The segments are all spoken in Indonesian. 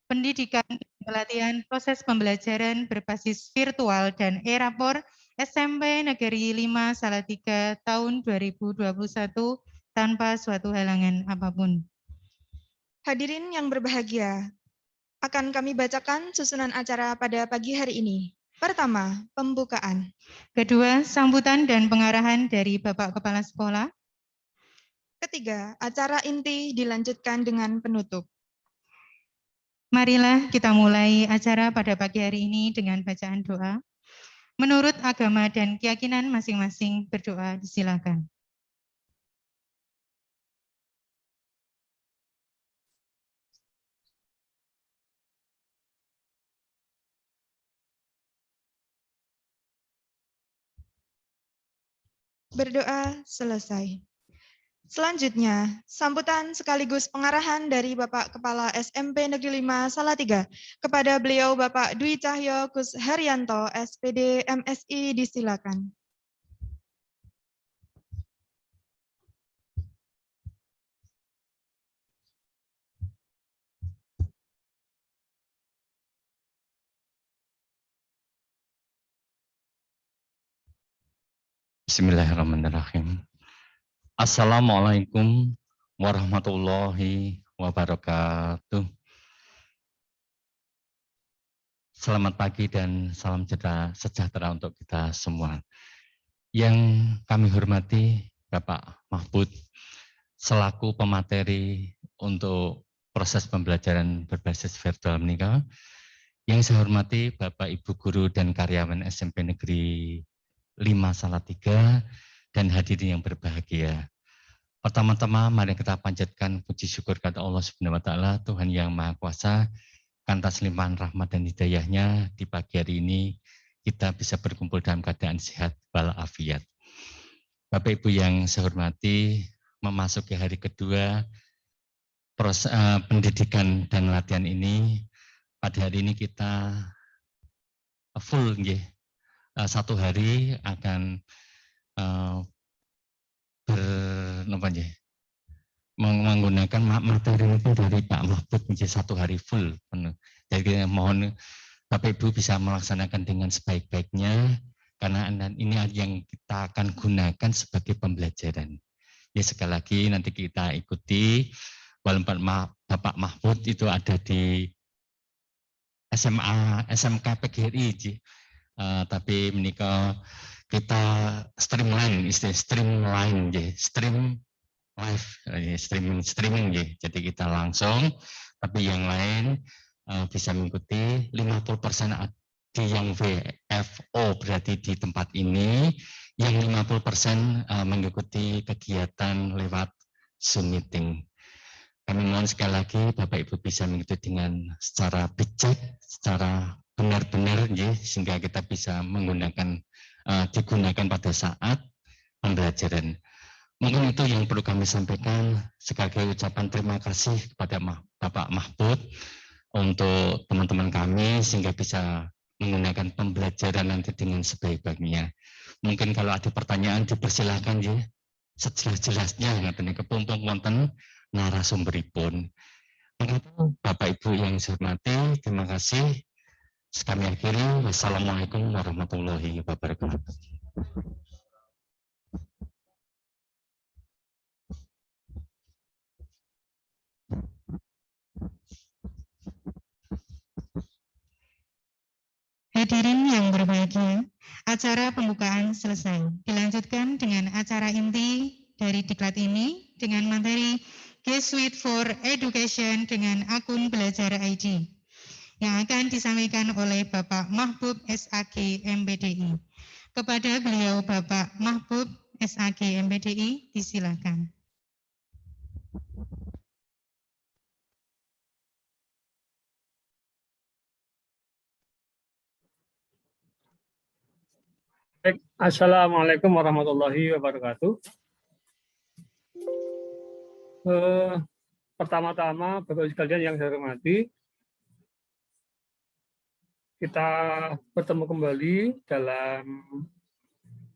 pendidikan, pelatihan, proses pembelajaran berbasis virtual dan e-rapor SMP Negeri 5 Salatiga tahun 2021 tanpa suatu halangan apapun. Hadirin yang berbahagia, akan kami bacakan susunan acara pada pagi hari ini. Pertama, pembukaan. Kedua, sambutan dan pengarahan dari Bapak Kepala Sekolah. Ketiga, acara inti dilanjutkan dengan penutup. Marilah kita mulai acara pada pagi hari ini dengan bacaan doa. Menurut agama dan keyakinan masing-masing, berdoa disilakan. Berdoa selesai. Selanjutnya, sambutan sekaligus pengarahan dari Bapak Kepala SMP Negeri 5 Salatiga. Kepada beliau Bapak Dwi Cahyo Kus Haryanto, SPD MSI, disilakan. Bismillahirrahmanirrahim. Assalamualaikum warahmatullahi wabarakatuh. Selamat pagi dan salam sejahtera untuk kita semua. Yang kami hormati Bapak Mahfud selaku pemateri untuk proses pembelajaran berbasis virtual menikah. Yang saya hormati Bapak Ibu Guru dan karyawan SMP Negeri 5 Salatiga dan hadirin yang berbahagia. Pertama-tama mari kita panjatkan puji syukur kepada Allah Subhanahu wa taala, Tuhan yang Maha Kuasa, atas limpahan rahmat dan hidayahnya di pagi hari ini kita bisa berkumpul dalam keadaan sehat walafiat. Bapak Ibu yang saya hormati, memasuki hari kedua proses pendidikan dan latihan ini, pada hari ini kita full nggih. Satu hari akan menggunakan materi itu dari Pak Mahfud menjadi satu hari full penuh. Jadi mohon Bapak Ibu bisa melaksanakan dengan sebaik-baiknya karena ini yang kita akan gunakan sebagai pembelajaran. Ya sekali lagi nanti kita ikuti walaupun Bapak Mahfud itu ada di SMA SMK PGRI, tapi menikah kita streamline live streaming ya. Jadi kita langsung, tapi yang lain bisa mengikuti 50% di yang VFO berarti di tempat ini, yang 50% mengikuti kegiatan lewat Zoom meeting. Kami mohon sekali lagi Bapak Ibu bisa mengikuti dengan secara bijak, secara benar-benar ya, sehingga kita bisa menggunakan digunakan pada saat pembelajaran. Mungkin itu yang perlu kami sampaikan. Sekali lagi ucapan terima kasih kepada Bapak Mahfud untuk teman-teman kami sehingga bisa menggunakan pembelajaran nanti dengan sebaik-baiknya. Mungkin kalau ada pertanyaan dipersilakan ya, sejelas-jelasnya ngateni kepompong wonten narasumberipun. Begitu Bapak Ibu yang saya hormati, terima kasih. Kami akhiri. Wassalamualaikum warahmatullahi wabarakatuh. Hadirin yang berbahagia, acara pembukaan selesai. Dilanjutkan dengan acara inti dari diklat ini dengan materi G Suite for Education dengan akun Belajar ID yang akan disampaikan oleh Bapak Mahbub SAG MPDI. Kepada beliau Bapak Mahbub SAG MPDI, disilakan. Assalamualaikum warahmatullahi wabarakatuh. Pertama-tama, Bapak sekalian yang saya hormati, kita bertemu kembali dalam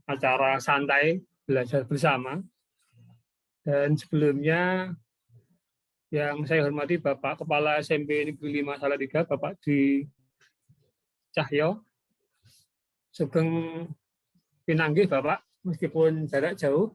acara santai belajar bersama. Dan sebelumnya, Yang saya hormati Bapak Kepala SMP Negeri 5 Salatiga, Bapak Dwi Cahyo. Sugeng pinanggih Bapak, meskipun jarak jauh.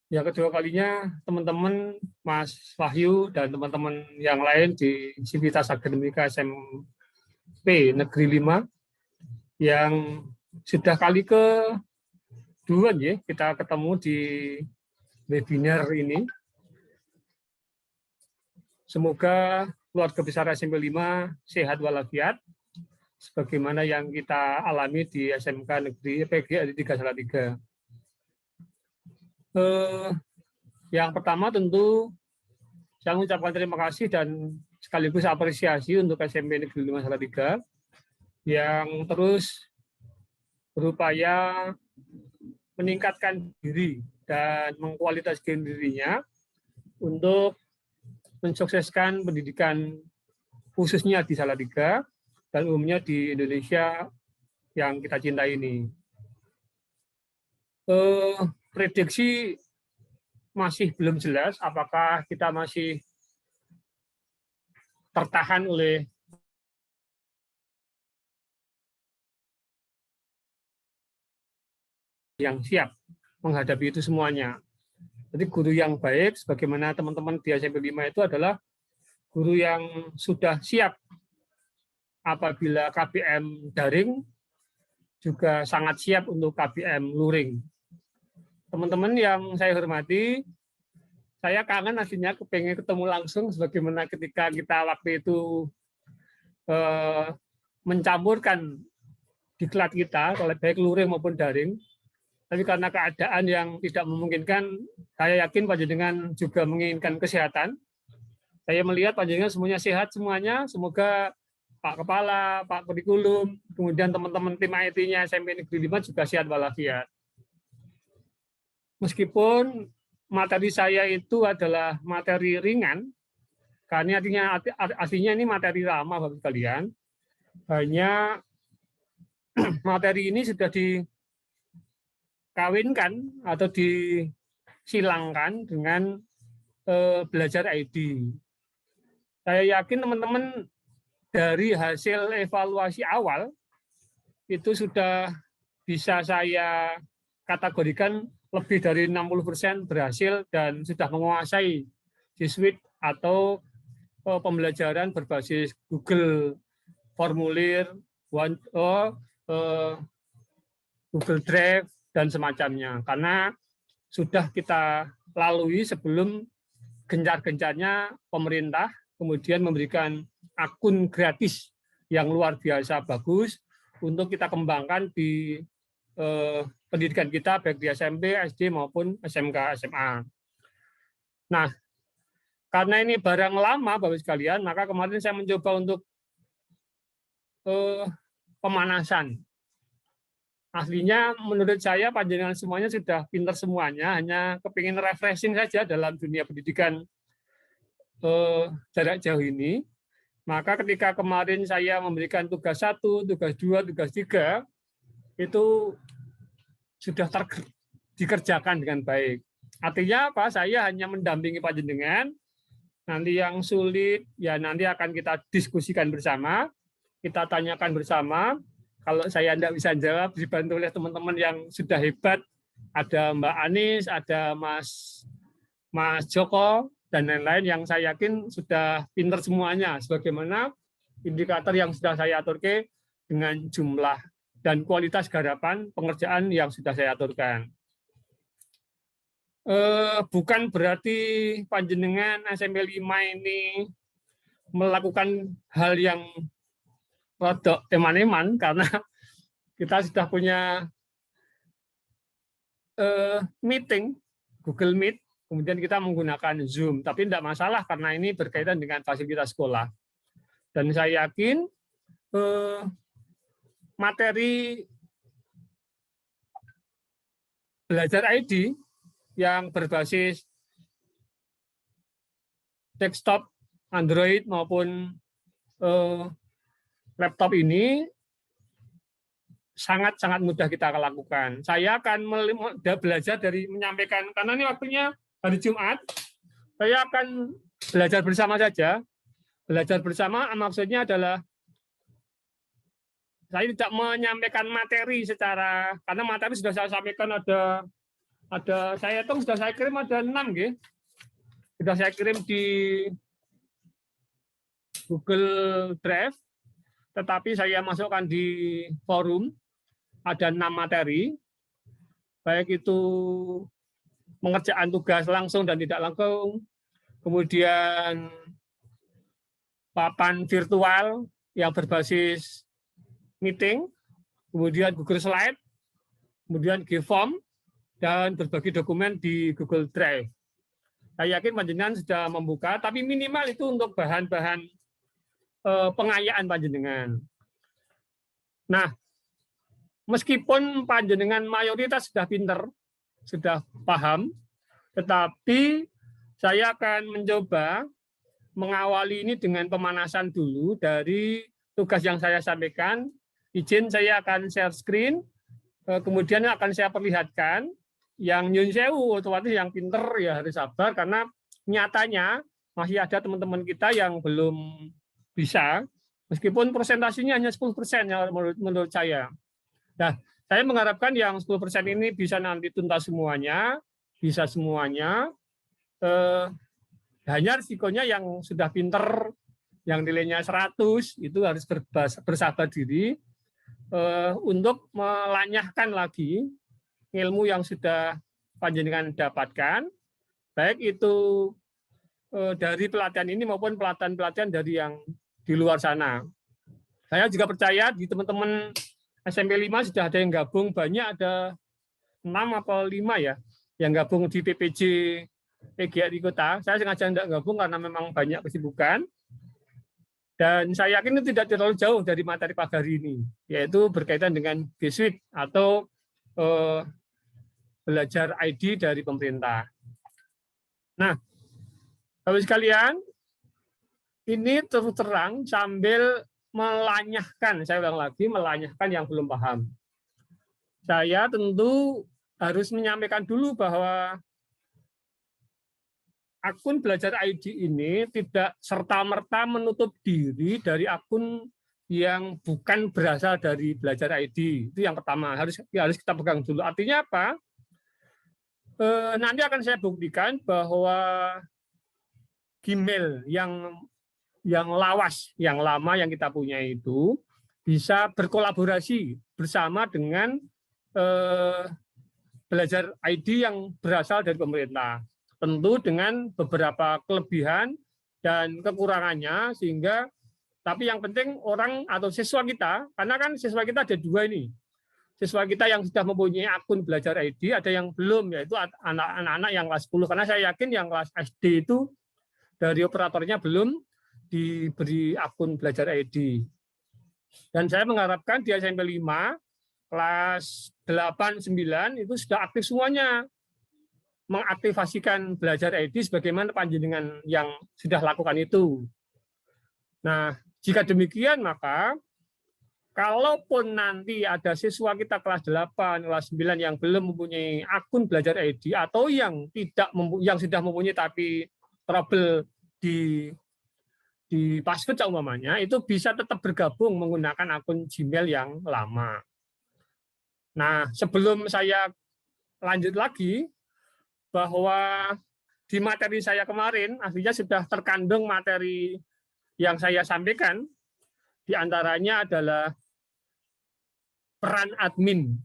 Yang kedua kalinya teman-teman Mas Wahyu dan teman-teman yang lain di Sivitas Akademika SMP Negeri 5 yang sudah kali kedua ya kita ketemu di webinar ini. Semoga keluarga besar SMP 5 sehat walafiat, sebagaimana yang kita alami di SMK Negeri PGRI 3 Salatiga. Yang pertama tentu saya mengucapkan terima kasih dan sekaligus apresiasi untuk SMP Negeri 5 Salatiga yang terus berupaya meningkatkan diri dan mengkualitaskan dirinya untuk mensukseskan pendidikan khususnya di Salatiga dan umumnya di Indonesia yang kita cintai ini. Prediksi masih belum jelas apakah kita masih tertahan oleh yang siap menghadapi itu semuanya. Jadi guru yang baik, sebagaimana teman-teman di SMP 5 itu adalah guru yang sudah siap apabila KBM daring, juga sangat siap untuk KBM luring. Teman-teman yang saya hormati, saya kangen aslinya kepengen ketemu langsung, sebagaimana ketika kita waktu itu mencampurkan diklat kita, baik luring maupun daring. Tapi karena keadaan yang tidak memungkinkan, saya yakin panjenengan juga menginginkan kesehatan. Saya melihat panjenengan semuanya sehat semuanya. Semoga Pak Kepala, Pak Kurikulum, kemudian teman-teman tim IT-nya SMP Negeri 5 juga sehat walafiat. Meskipun materi saya itu adalah materi ringan, karena artinya ini materi lama bagi kalian. Hanya materi ini sudah dikawinkan atau disilangkan dengan belajar ID. Saya yakin teman-teman dari hasil evaluasi awal itu sudah bisa saya kategorikan lebih dari 60% berhasil dan sudah menguasai G Suite atau pembelajaran berbasis Google Formulir, Google Drive, dan semacamnya. Karena sudah kita lalui sebelum gencar-gencarnya pemerintah kemudian memberikan akun gratis yang luar biasa bagus untuk kita kembangkan di pendidikan kita baik di SMP, SD maupun SMK, SMA. Nah, karena ini barang lama Bapak sekalian, maka kemarin saya mencoba untuk pemanasan. Aslinya menurut saya panjenengan semuanya sudah pintar semuanya, hanya kepingin refreshing saja dalam dunia pendidikan jarak jauh ini. Maka ketika kemarin saya memberikan tugas 1, tugas 2, tugas 3, itu sudah dikerjakan dengan baik. Artinya apa? Saya hanya mendampingi panjenengan. Nanti yang sulit ya nanti akan kita diskusikan bersama, kita tanyakan bersama. Kalau saya tidak bisa jawab, dibantu oleh teman-teman yang sudah hebat. Ada Mbak Anis, ada Mas Joko, dan lain-lain yang saya yakin sudah pinter semuanya. Sebagaimana indikator yang sudah saya aturkan dengan jumlah dan kualitas garapan pengerjaan yang sudah saya aturkan. Bukan berarti panjenengan SMP 5 ini melakukan hal yang rodok eman-eman, karena kita sudah punya meeting, Google Meet, kemudian kita menggunakan Zoom. Tapi tidak masalah karena ini berkaitan dengan fasilitas sekolah. Dan saya yakin materi belajar ID yang berbasis desktop, Android maupun laptop ini sangat-sangat mudah kita lakukan. Saya akan belajar dari menyampaikan, karena ini waktunya hari Jumat, saya akan belajar bersama saja. Belajar bersama maksudnya adalah saya tidak menyampaikan materi secara, karena materi sudah saya sampaikan ada saya hitung sudah saya kirim ada 6 gitu. Sudah saya kirim di Google Drive, tetapi saya masukkan di forum ada 6 materi, baik itu pengerjaan tugas langsung dan tidak langsung, kemudian papan virtual yang berbasis meeting, kemudian Google Slide, kemudian G-Form, dan berbagi dokumen di Google Drive. Saya yakin panjenengan sudah membuka, tapi minimal itu untuk bahan-bahan pengayaan panjenengan. Nah, meskipun panjenengan mayoritas sudah pinter, sudah paham, tetapi saya akan mencoba mengawali ini dengan pemanasan dulu dari tugas yang saya sampaikan. Izin saya akan share screen, kemudian akan saya perlihatkan. Yang nyun sewu, otomatis yang pinter ya harus sabar, karena nyatanya masih ada teman-teman kita yang belum bisa, meskipun presentasinya hanya 10% ya menurut saya. Nah, saya mengharapkan yang 10% ini bisa nanti tuntas semuanya, bisa semuanya. Hanya risikonya yang sudah pinter, yang nilainya 100, itu harus bersabar diri untuk melanyahkan lagi ilmu yang sudah panjenengan dapatkan, baik itu dari pelatihan ini maupun pelatihan-pelatihan dari yang di luar sana. Saya juga percaya di teman-teman SMP 5 sudah ada yang gabung, banyak, ada 6 atau 5 ya, yang gabung di PPJ PGRI Kota. Saya sengaja tidak gabung karena memang banyak kesibukan. Dan saya yakin itu tidak terlalu jauh dari materi pagi hari ini, yaitu berkaitan dengan G Suite atau belajar ID dari pemerintah. Nah, Bapak sekalian, ini terus terang sambil melanyahkan, saya ulang lagi, melanyahkan yang belum paham. Saya tentu harus menyampaikan dulu bahwa akun belajar ID ini tidak serta-merta menutup diri dari akun yang bukan berasal dari belajar ID. Itu yang pertama, harus kita pegang dulu. Artinya apa? Nanti akan saya buktikan bahwa Gmail yang lawas, yang lama yang kita punya itu bisa berkolaborasi bersama dengan belajar ID yang berasal dari pemerintah. Tentu dengan beberapa kelebihan dan kekurangannya, sehingga tapi yang penting orang atau siswa kita, karena kan siswa kita ada 2 ini. Siswa kita yang sudah mempunyai akun belajar ID, ada yang belum, yaitu anak-anak yang kelas 10. Karena saya yakin yang kelas SD itu dari operatornya belum diberi akun belajar ID. Dan saya mengharapkan di SMP 5, kelas 8, 9 itu sudah aktif semuanya mengaktifasikan belajar ID sebagaimana panjenengan yang sudah lakukan itu. Nah, jika demikian maka kalaupun nanti ada siswa kita kelas 8, kelas 9 yang belum mempunyai akun belajar ID atau yang sudah mempunyai tapi trouble di password umpamanya, itu bisa tetap bergabung menggunakan akun Gmail yang lama. Nah, sebelum saya lanjut lagi, bahwa di materi saya kemarin artinya sudah terkandung materi yang saya sampaikan, diantaranya adalah peran admin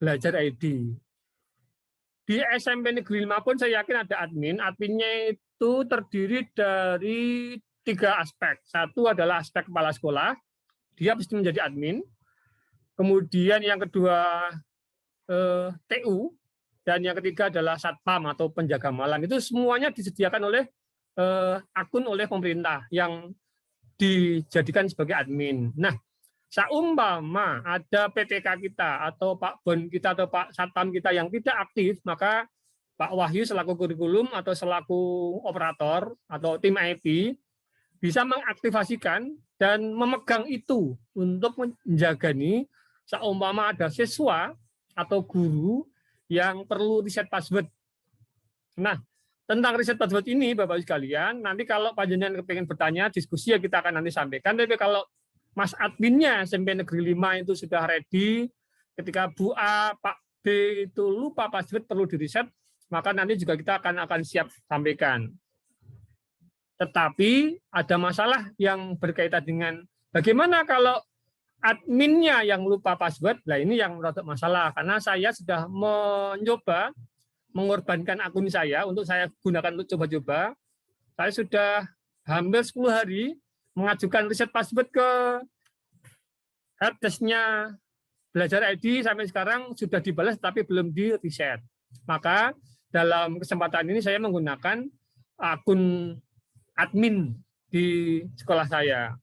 belajar ID. Di SMP Negeri 5 pun saya yakin ada admin. Adminnya itu terdiri dari 3 aspek. Satu adalah aspek kepala sekolah, dia mesti menjadi admin. Kemudian yang kedua TU, dan yang ketiga adalah satpam atau penjaga malam. Itu semuanya disediakan oleh akun oleh pemerintah yang dijadikan sebagai admin. Nah, saumpama ada PTK kita atau Pak Bon kita atau Pak Satpam kita yang tidak aktif, maka Pak Wahyu selaku kurikulum atau selaku operator atau tim IT bisa mengaktifasikan dan memegang itu untuk menjaga nih saumpama ada siswa atau guru yang perlu reset password. Nah, tentang riset password ini, Bapak sekalian, nanti kalau panjenengan kepingin bertanya, diskusi ya kita akan nanti sampaikan. Tapi kalau Mas adminnya SMP Negeri 5 itu sudah ready, ketika Bu A, Pak B itu lupa password perlu diriset, maka nanti juga kita akan siap sampaikan. Tetapi ada masalah yang berkaitan dengan bagaimana kalau adminnya yang lupa password. Nah, ini yang rada masalah karena saya sudah mencoba mengorbankan akun saya untuk saya gunakan untuk coba-coba. Saya sudah hampir 10 hari mengajukan riset password ke helpdesk-nya Belajar ID, sampai sekarang sudah dibalas tapi belum di reset. Maka dalam kesempatan ini saya menggunakan akun admin di sekolah saya.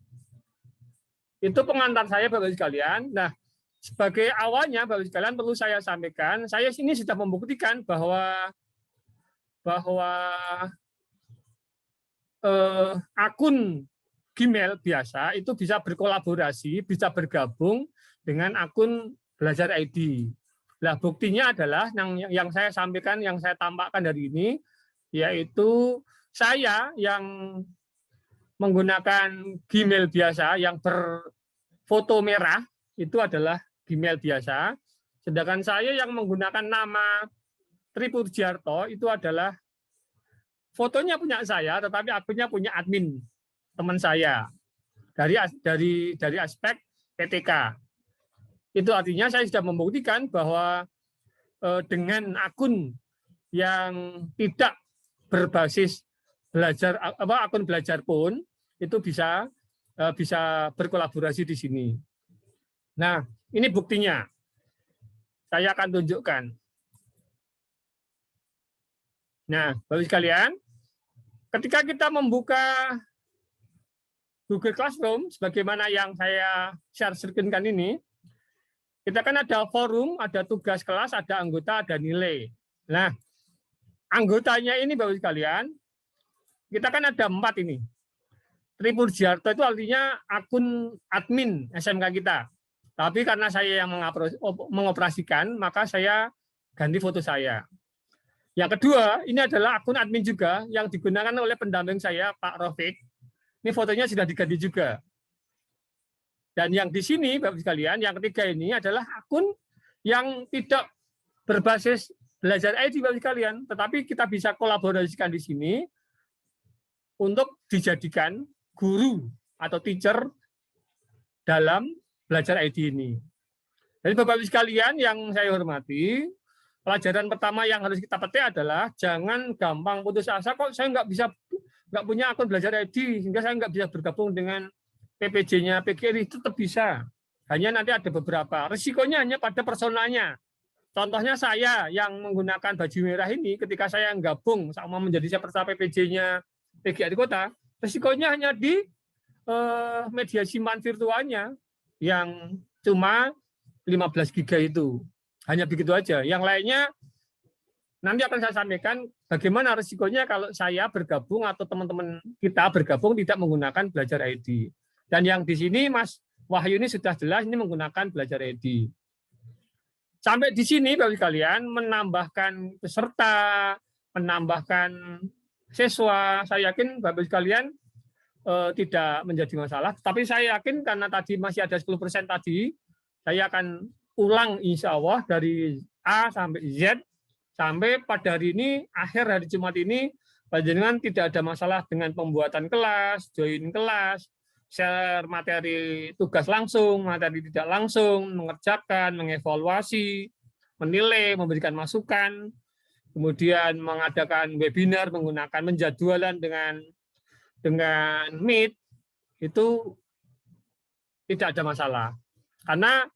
Itu pengantar saya, Bapak sekalian. Nah, sebagai awalnya, Bapak sekalian, perlu saya sampaikan, saya sini sudah membuktikan bahwa akun Gmail biasa itu bisa berkolaborasi, bisa bergabung dengan akun Belajar ID. Nah, buktinya adalah yang saya sampaikan, yang saya tampakkan hari ini, yaitu saya yang menggunakan Gmail biasa yang berfoto merah, itu adalah Gmail biasa. Sedangkan saya yang menggunakan nama Tri Purjiarto itu adalah fotonya punya saya, tetapi akunnya punya admin, teman saya, dari aspek PTK. Itu artinya saya sudah membuktikan bahwa dengan akun yang tidak berbasis akun belajar pun itu bisa berkolaborasi di sini. Nah, ini buktinya. Saya akan tunjukkan. Nah, Bapak sekalian, ketika kita membuka Google Classroom, sebagaimana yang saya share-screen-kan ini, kita kan ada forum, ada tugas kelas, ada anggota, ada nilai. Nah, anggotanya ini, Bapak sekalian, kita kan ada 4 ini. Tri Purjiarto itu artinya akun admin SMK kita. Tapi karena saya yang mengoperasikan, maka saya ganti foto saya. Yang kedua, ini adalah akun admin juga yang digunakan oleh pendamping saya, Pak Rofik. Ini fotonya sudah diganti juga. Dan yang di sini, Bapak sekalian, yang ketiga ini adalah akun yang tidak berbasis Belajar ID, Bapak sekalian, tetapi kita bisa kolaborasikan di sini untuk dijadikan guru atau teacher dalam Belajar ID ini. Jadi Bapak sekalian yang saya hormati, pelajaran pertama yang harus kita petik adalah jangan gampang putus asa, kok saya nggak punya akun Belajar ID sehingga saya nggak bisa bergabung dengan PPJ-nya PGRI. Itu tetap bisa. Hanya nanti ada beberapa. Risikonya hanya pada personalnya. Contohnya saya yang menggunakan baju merah ini, ketika saya gabung sama menjadi peserta PPJ-nya PGRI Kota, risikonya hanya di media simpan virtualnya yang cuma 15 GB itu. Hanya begitu aja. Yang lainnya nanti akan saya sampaikan bagaimana risikonya kalau saya bergabung atau teman-teman kita bergabung tidak menggunakan Belajar ID. Dan yang di sini Mas Wahyu ini sudah jelas ini menggunakan Belajar ID. Sampai di sini Bapak sekalian menambahkan peserta, menambahkan siswa, saya yakin Bapak sekalian tidak menjadi masalah. Tapi saya yakin karena tadi masih ada 10% tadi, saya akan ulang insya Allah dari A sampai Z, sampai pada hari ini, akhir hari Jumat ini, panjenengan tidak ada masalah dengan pembuatan kelas, join kelas, share materi tugas langsung, materi tidak langsung, mengerjakan, mengevaluasi, menilai, memberikan masukan, kemudian mengadakan webinar, menggunakan menjadwalan dengan Meet, itu tidak ada masalah. Karena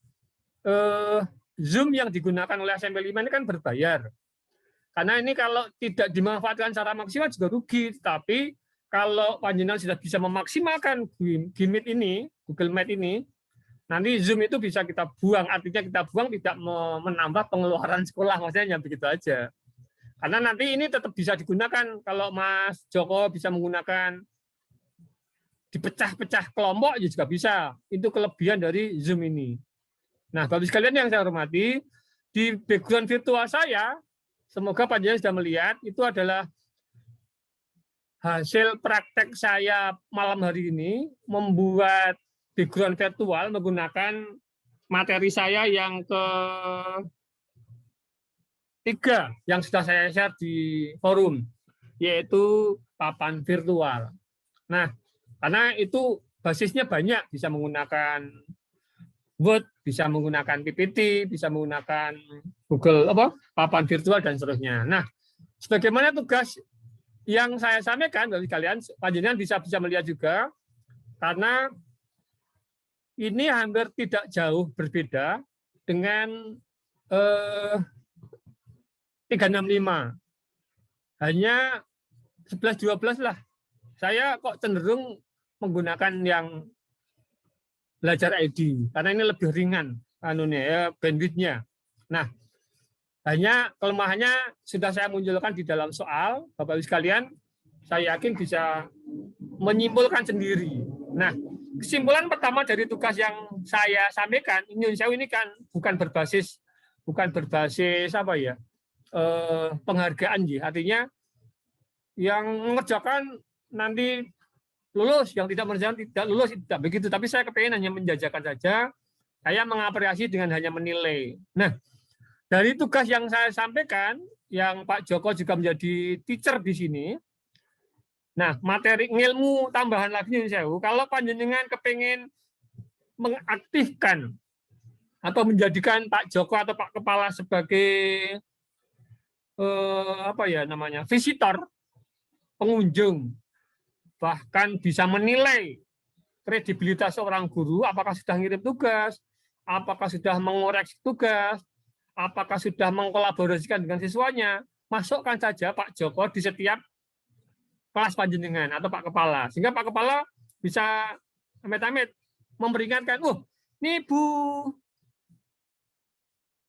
Zoom yang digunakan oleh SMP 5 ini kan berbayar. Karena ini kalau tidak dimanfaatkan secara maksimal juga rugi. Tapi kalau panjenengan sudah bisa memaksimalkan Gmeet ini, Google Meet ini, nanti Zoom itu bisa kita buang. Artinya kita buang tidak menambah pengeluaran sekolah, maksudnya begitu aja. Karena nanti ini tetap bisa digunakan. Kalau Mas Joko bisa menggunakan dipecah-pecah kelompok juga bisa. Itu kelebihan dari Zoom ini. Nah, Bapak sekalian yang saya hormati, di background virtual saya, semoga panjenengan sudah melihat, itu adalah hasil praktek saya malam hari ini membuat background virtual menggunakan materi saya yang ketiga yang sudah saya share di forum, yaitu papan virtual. Nah, karena itu basisnya banyak, bisa menggunakan Word, bisa menggunakan PPT, bisa menggunakan Google papan virtual dan seterusnya. Nah, sebagaimana tugas yang saya sampaikan bagi kalian, panjenengan bisa melihat juga, karena ini hampir tidak jauh berbeda dengan 365. Hanya 11-12 lah. Saya kok cenderung menggunakan yang belajar ID karena ini lebih ringan bandwidth-nya. Nah, hanya kelemahannya sudah saya munculkan di dalam soal, Bapak Ibu sekalian, saya yakin bisa menyimpulkan sendiri. Nah, kesimpulan pertama dari tugas yang saya sampaikan, ini kan bukan berbasis penghargaan, artinya yang mengerjakan nanti lulus, yang tidak mengerjakan tidak lulus, tidak begitu. Tapi saya kepengen hanya menjajakan saja, saya mengapresiasi dengan hanya menilai. Nah, dari tugas yang saya sampaikan, yang Pak Joko juga menjadi teacher di sini, nah, materi ilmu tambahan lagi nih saya, kalau panjenengan kepengen mengaktifkan atau menjadikan Pak Joko atau Pak Kepala sebagai visitor, pengunjung, bahkan bisa menilai kredibilitas seorang guru, apakah sudah ngirim tugas, apakah sudah mengoreksi tugas, apakah sudah mengkolaborasikan dengan siswanya, masukkan saja Pak Joko di setiap kelas panjenengan atau Pak Kepala, sehingga Pak Kepala bisa amit-amit memperingatkan, ini Bu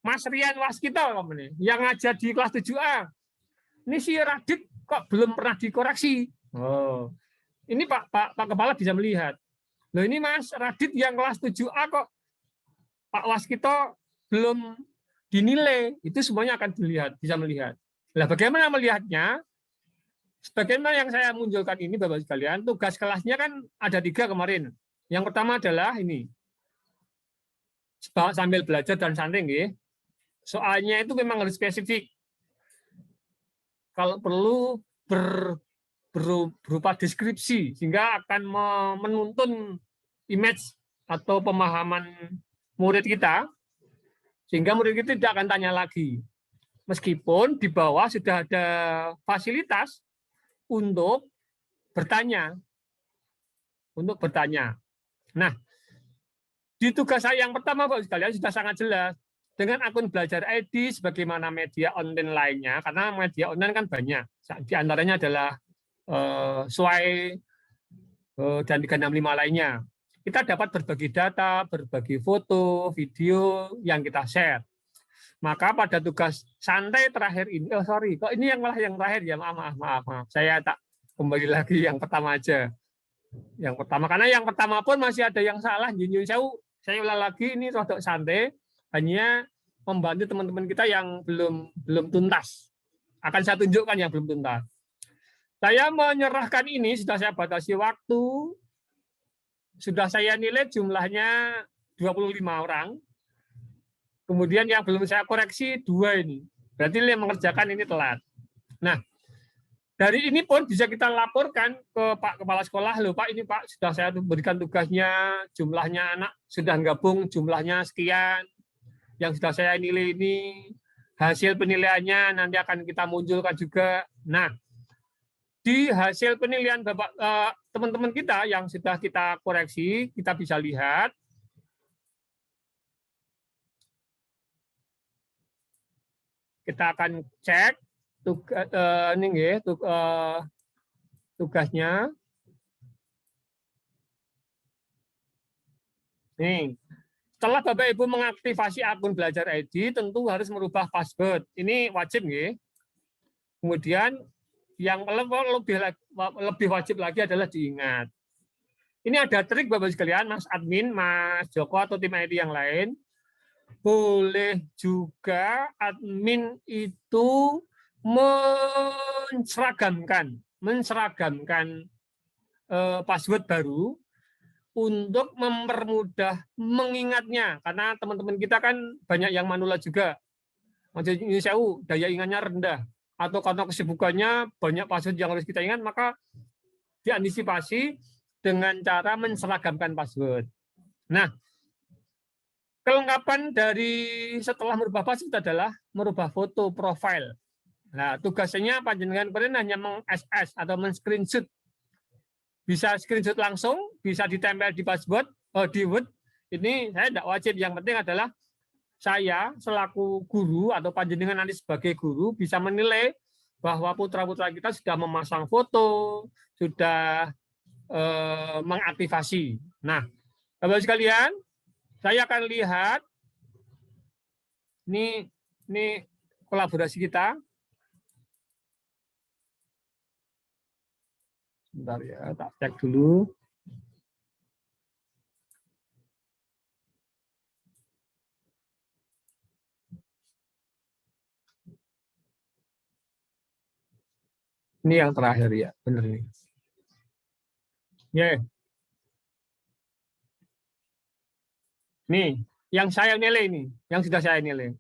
Mas Rian Waskito yang ngajar di kelas 7A, ini si Radit kok belum pernah dikoreksi. Ini Pak Kepala bisa melihat. Loh, ini Mas Radit yang kelas 7A kok Pak Waskito belum dinilai. Itu semuanya akan dilihat, bisa melihat. Nah, bagaimana melihatnya? Sebagaimana yang saya munculkan ini, Bapak sekalian, tugas kelasnya kan ada 3 kemarin. Yang pertama adalah ini, sambil belajar dan santai, nggih. Soalnya itu memang harus spesifik. Kalau perlu berupa deskripsi, sehingga akan menuntun image atau pemahaman murid kita, sehingga murid kita tidak akan tanya lagi. Meskipun di bawah sudah ada fasilitas untuk bertanya. Nah, di tugas saya yang pertama, Bapak sekalian, sudah sangat jelas. Dengan akun Belajar ID sebagaimana media online lainnya, karena media online kan banyak. Di antaranya adalah Sway dan 365 lainnya. Kita dapat berbagi data, berbagi foto, video yang kita share. Maka pada tugas santai terakhir ini, kok ini yang terakhir ya, maaf. Saya tak kembali lagi yang pertama aja. Yang pertama, karena yang pertama pun masih ada yang salah. Saya ulang lagi, ini rodok santai, hanya membantu teman-teman kita yang belum tuntas. Akan saya tunjukkan yang belum tuntas. Saya menyerahkan ini, sudah saya batasi waktu, sudah saya nilai jumlahnya 25 orang. Kemudian yang belum saya koreksi 2 ini. Berarti yang mengerjakan ini telat. Nah, dari ini pun bisa kita laporkan ke Pak Kepala Sekolah, loh Pak, ini Pak sudah saya berikan tugasnya, jumlahnya anak sudah gabung, jumlahnya sekian, yang sudah saya nilai ini, hasil penilaiannya nanti akan kita munculkan juga. Nah, di hasil penilaian Bapak teman-teman kita yang sudah kita koreksi, kita bisa lihat kita akan cek tugasnya. Nih, setelah Bapak Ibu mengaktifasi akun Belajar ID, tentu harus merubah password. Ini wajib, nggih. Kemudian yang lebih wajib lagi adalah diingat. Ini ada trik Bapak sekalian, Mas Admin, Mas Joko atau tim ID yang lain. Boleh juga admin itu menseragamkan menseragamkan password baru untuk mempermudah mengingatnya, karena teman-teman kita kan banyak yang manula juga. Maksudnya daya ingatnya rendah, atau karena kesibukannya banyak password yang harus kita ingat, maka diantisipasi dengan cara menseragamkan password. Nah, kelengkapan dari setelah merubah password adalah merubah foto profil. Nah, tugasnya panjenengan kalian hanya meng-SS atau men-screenshot. Bisa screenshot langsung, bisa ditempel di password, di Word. Ini saya tidak wajib. Yang penting adalah saya selaku guru atau panjenengan nanti sebagai guru bisa menilai bahwa putra-putra kita sudah memasang foto, sudah mengaktifasi. Nah, Bapak sekalian, saya akan lihat ini kolaborasi kita. Bentar ya, tak cek dulu. Ini yang terakhir ya, benar nih. Ya. Nih, yang saya nilai ini, yang sudah saya nilai.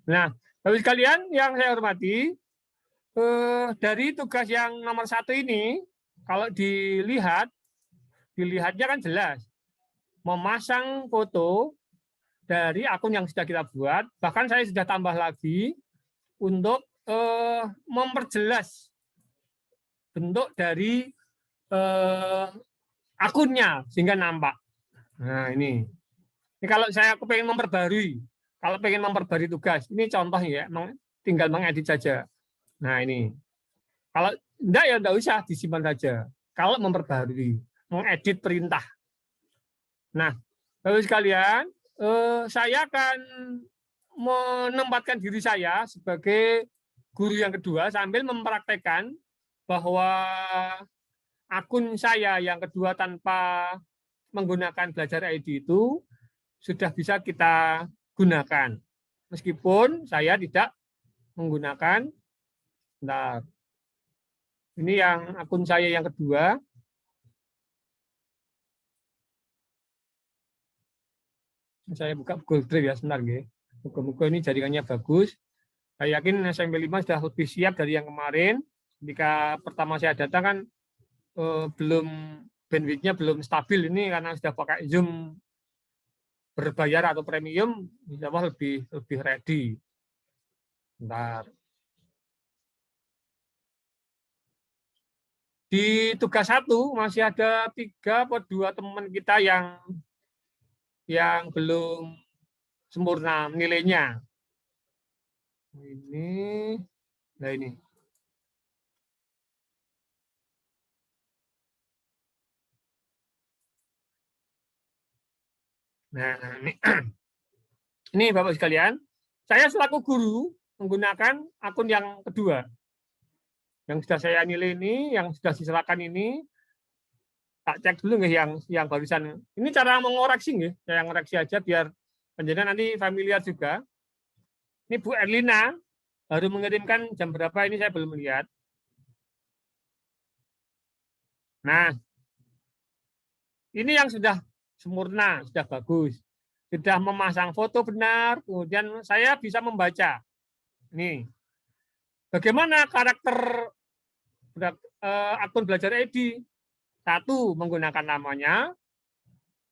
Nah, Bapak sekalian yang saya hormati, dari tugas yang nomor 1 ini, kalau dilihatnya kan jelas. Memasang foto dari akun yang sudah kita buat, bahkan saya sudah tambah lagi untuk memperjelas bentuk dari akunnya sehingga nampak. Nah, ini kalau saya pengen memperbarui, kalau pengen memperbarui tugas, ini contoh ya, tinggal mengedit saja. Nah, ini. Kalau enggak ya enggak usah, disimpan saja. Kalau memperbarui, mengedit perintah. Nah, Bapak sekalian, saya akan menempatkan diri saya sebagai guru yang kedua sambil mempraktekkan bahwa akun saya yang kedua tanpa menggunakan Belajar ID itu sudah bisa kita gunakan. Meskipun saya tidak menggunakan, bentar, ini yang akun saya yang kedua. Saya buka Google Drive ya, sebentar ya. Moga-moga ini jaringannya bagus. Saya yakin SMP 5 sudah lebih siap dari yang kemarin. Ketika pertama saya datang kan belum bandwidth-nya belum stabil, ini karena sudah pakai Zoom berbayar atau premium, insya Allah lebih ready. Bentar. Di tugas 1 masih ada 3 atau 2 teman kita yang belum sempurna nilainya. Ini, nah ini. Nah, ini Bapak sekalian, saya selaku guru menggunakan akun yang kedua. Yang sudah saya nilai ini, yang sudah disilakan ini, tak cek dulu nggih yang barusan. Ini cara mengoreksi nggih, saya ngoreksi aja biar penjenengan nanti familiar juga. Ini Bu Erlina baru mengirimkan jam berapa ini saya belum lihat. Nah, ini yang sudah sempurna, sudah bagus. Sudah memasang foto benar, kemudian saya bisa membaca. Nih, bagaimana karakter akun Belajar ID? 1, menggunakan namanya,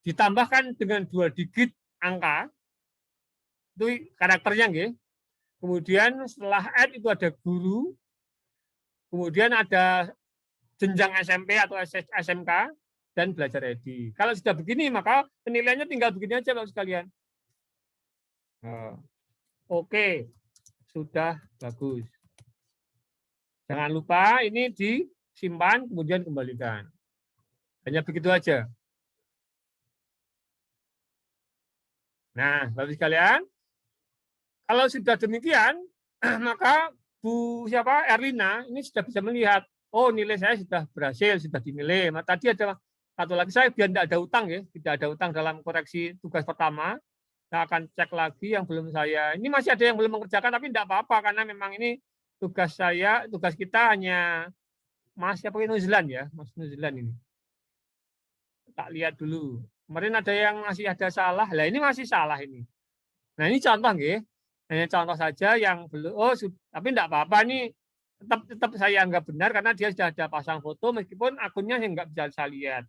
ditambahkan dengan 2 digit angka, itu karakternya nggih. Kemudian setelah add itu ada guru, kemudian ada jenjang SMP atau SMK, dan Belajar ID. Kalau sudah begini, maka penilaiannya tinggal begini aja Bapak sekalian. Oke, sudah bagus. Jangan lupa ini disimpan, kemudian kembalikan. Hanya begitu aja. Nah, Bapak sekalian, kalau sudah demikian, maka Bu Erlina ini sudah bisa melihat, oh nilai saya sudah berhasil, sudah dinilai. Nah, tadi ada satu lagi, saya biar tidak ada utang ya, tidak ada utang dalam koreksi tugas pertama. Saya akan cek lagi yang belum saya. Ini masih ada yang belum mengerjakan, tapi tidak apa-apa karena memang ini tugas kita hanya masih apa New Zealand ya, Mas New Zealand ini. Tak lihat dulu. Kemarin ada yang masih ada salah. Lah ini masih salah ini. Nah, ini contoh nggih. Hanya contoh saja yang belum tapi enggak apa-apa nih. Tetap saya anggap benar karena dia sudah ada pasang foto meskipun akunnya yang enggak bisa saya lihat.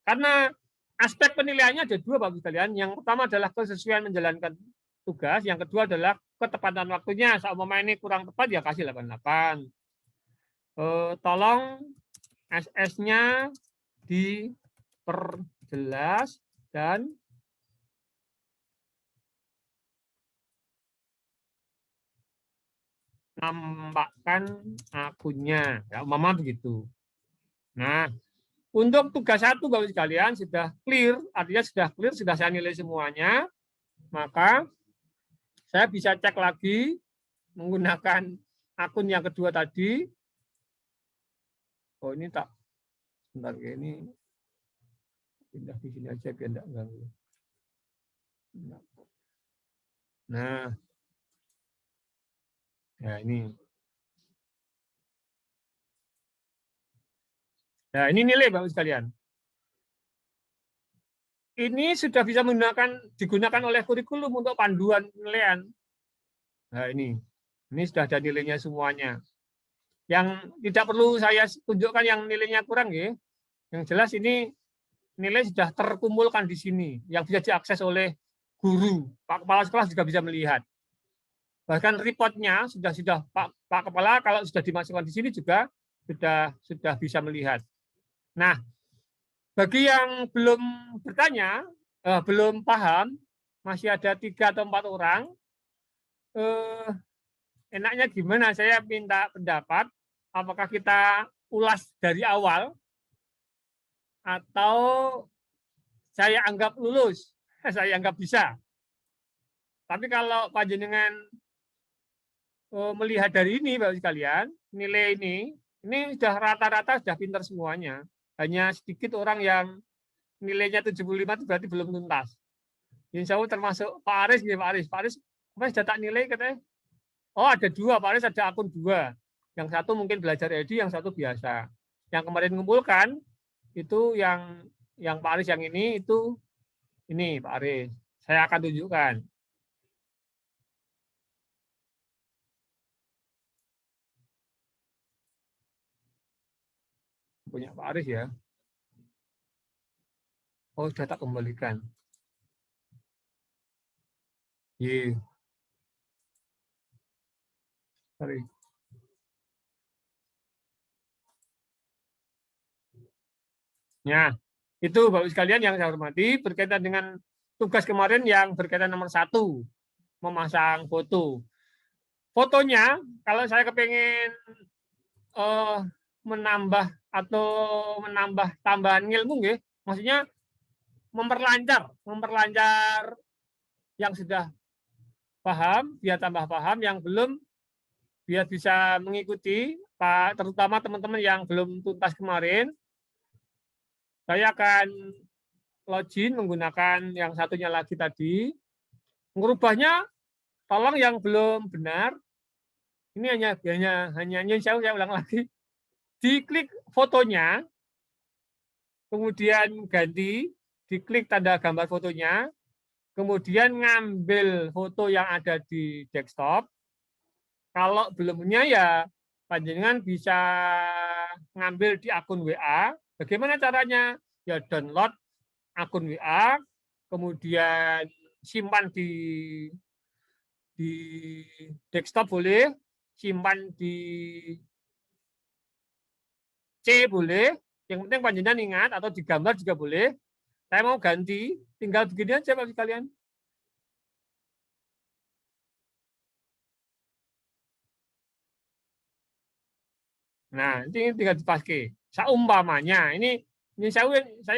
Karena aspek penilaiannya ada dua Bapak sekalian. Yang pertama adalah kesesuaian menjalankan tugas, yang kedua adalah ketepatan waktunya. Seumpama ini kurang tepat ya kasih 88. Tolong SS-nya diperjelas dan nampakkan akunnya. Ya, umpama begitu. Nah, untuk tugas 1 Bapak sekalian sudah clear, artinya sudah clear, sudah saya nilai semuanya, maka saya bisa cek lagi menggunakan akun yang kedua tadi. Oh, ini tak. Sebentar, ini pindah di sini aja biar enggak ganggu. Nah. Ya, ini. Nah, ini nilai Bapak sekalian. Ini sudah bisa digunakan oleh kurikulum untuk panduan penilaian. Nah, ini sudah ada nilainya semuanya. Yang tidak perlu saya tunjukkan yang nilainya kurang, ya. Yang jelas ini nilai sudah terkumpulkan di sini, yang bisa diakses oleh guru. Pak Kepala Sekolah juga bisa melihat. Bahkan reportnya sudah Pak Kepala kalau sudah dimasukkan di sini juga sudah bisa melihat. Nah, bagi yang belum bertanya, belum paham, masih ada 3 atau 4 orang, enaknya gimana? Saya minta pendapat, apakah kita ulas dari awal, atau saya anggap lulus, saya anggap bisa. Tapi kalau panjenengan melihat dari ini, Bapak sekalian, nilai ini sudah rata-rata sudah pintar semuanya. Hanya sedikit orang yang nilainya 75 itu berarti belum tuntas. Insya Allah termasuk Pak Aris, Pak Aris sudah tak nilai katanya. Oh, ada 2, Pak Aris ada akun 2. Yang satu mungkin belajar edi, yang satu biasa. Yang kemarin mengumpulkan itu yang Pak Aris yang ini Pak Aris. Saya akan tunjukkan. Punya Pak Aris ya. Oh, sudah tak kembalikan. Iya. Sorry. Ya, itu Bapak sekalian yang saya hormati berkaitan dengan tugas kemarin yang berkaitan nomor 1, memasang foto. Fotonya, kalau saya kepengen menambah tambahan ilmu, maksudnya memperlancar yang sudah paham, biar tambah paham, yang belum biar bisa mengikuti, terutama teman-teman yang belum tuntas kemarin. Saya akan login menggunakan yang satunya lagi tadi. Merubahnya, tolong yang belum benar, ini hanya saya ulang lagi. Diklik fotonya, kemudian ganti, diklik tanda gambar fotonya, kemudian ngambil foto yang ada di desktop. Kalau belum punya ya panjenengan bisa ngambil di akun WA. Bagaimana caranya? Ya download akun WA, kemudian simpan di desktop boleh, simpan di C boleh, yang penting panjenengan ingat, atau digambar juga boleh. Saya mau ganti, tinggal begini aja Bapak sekalian. Nah, ini tinggal dipakai. Seumpamanya, ini saya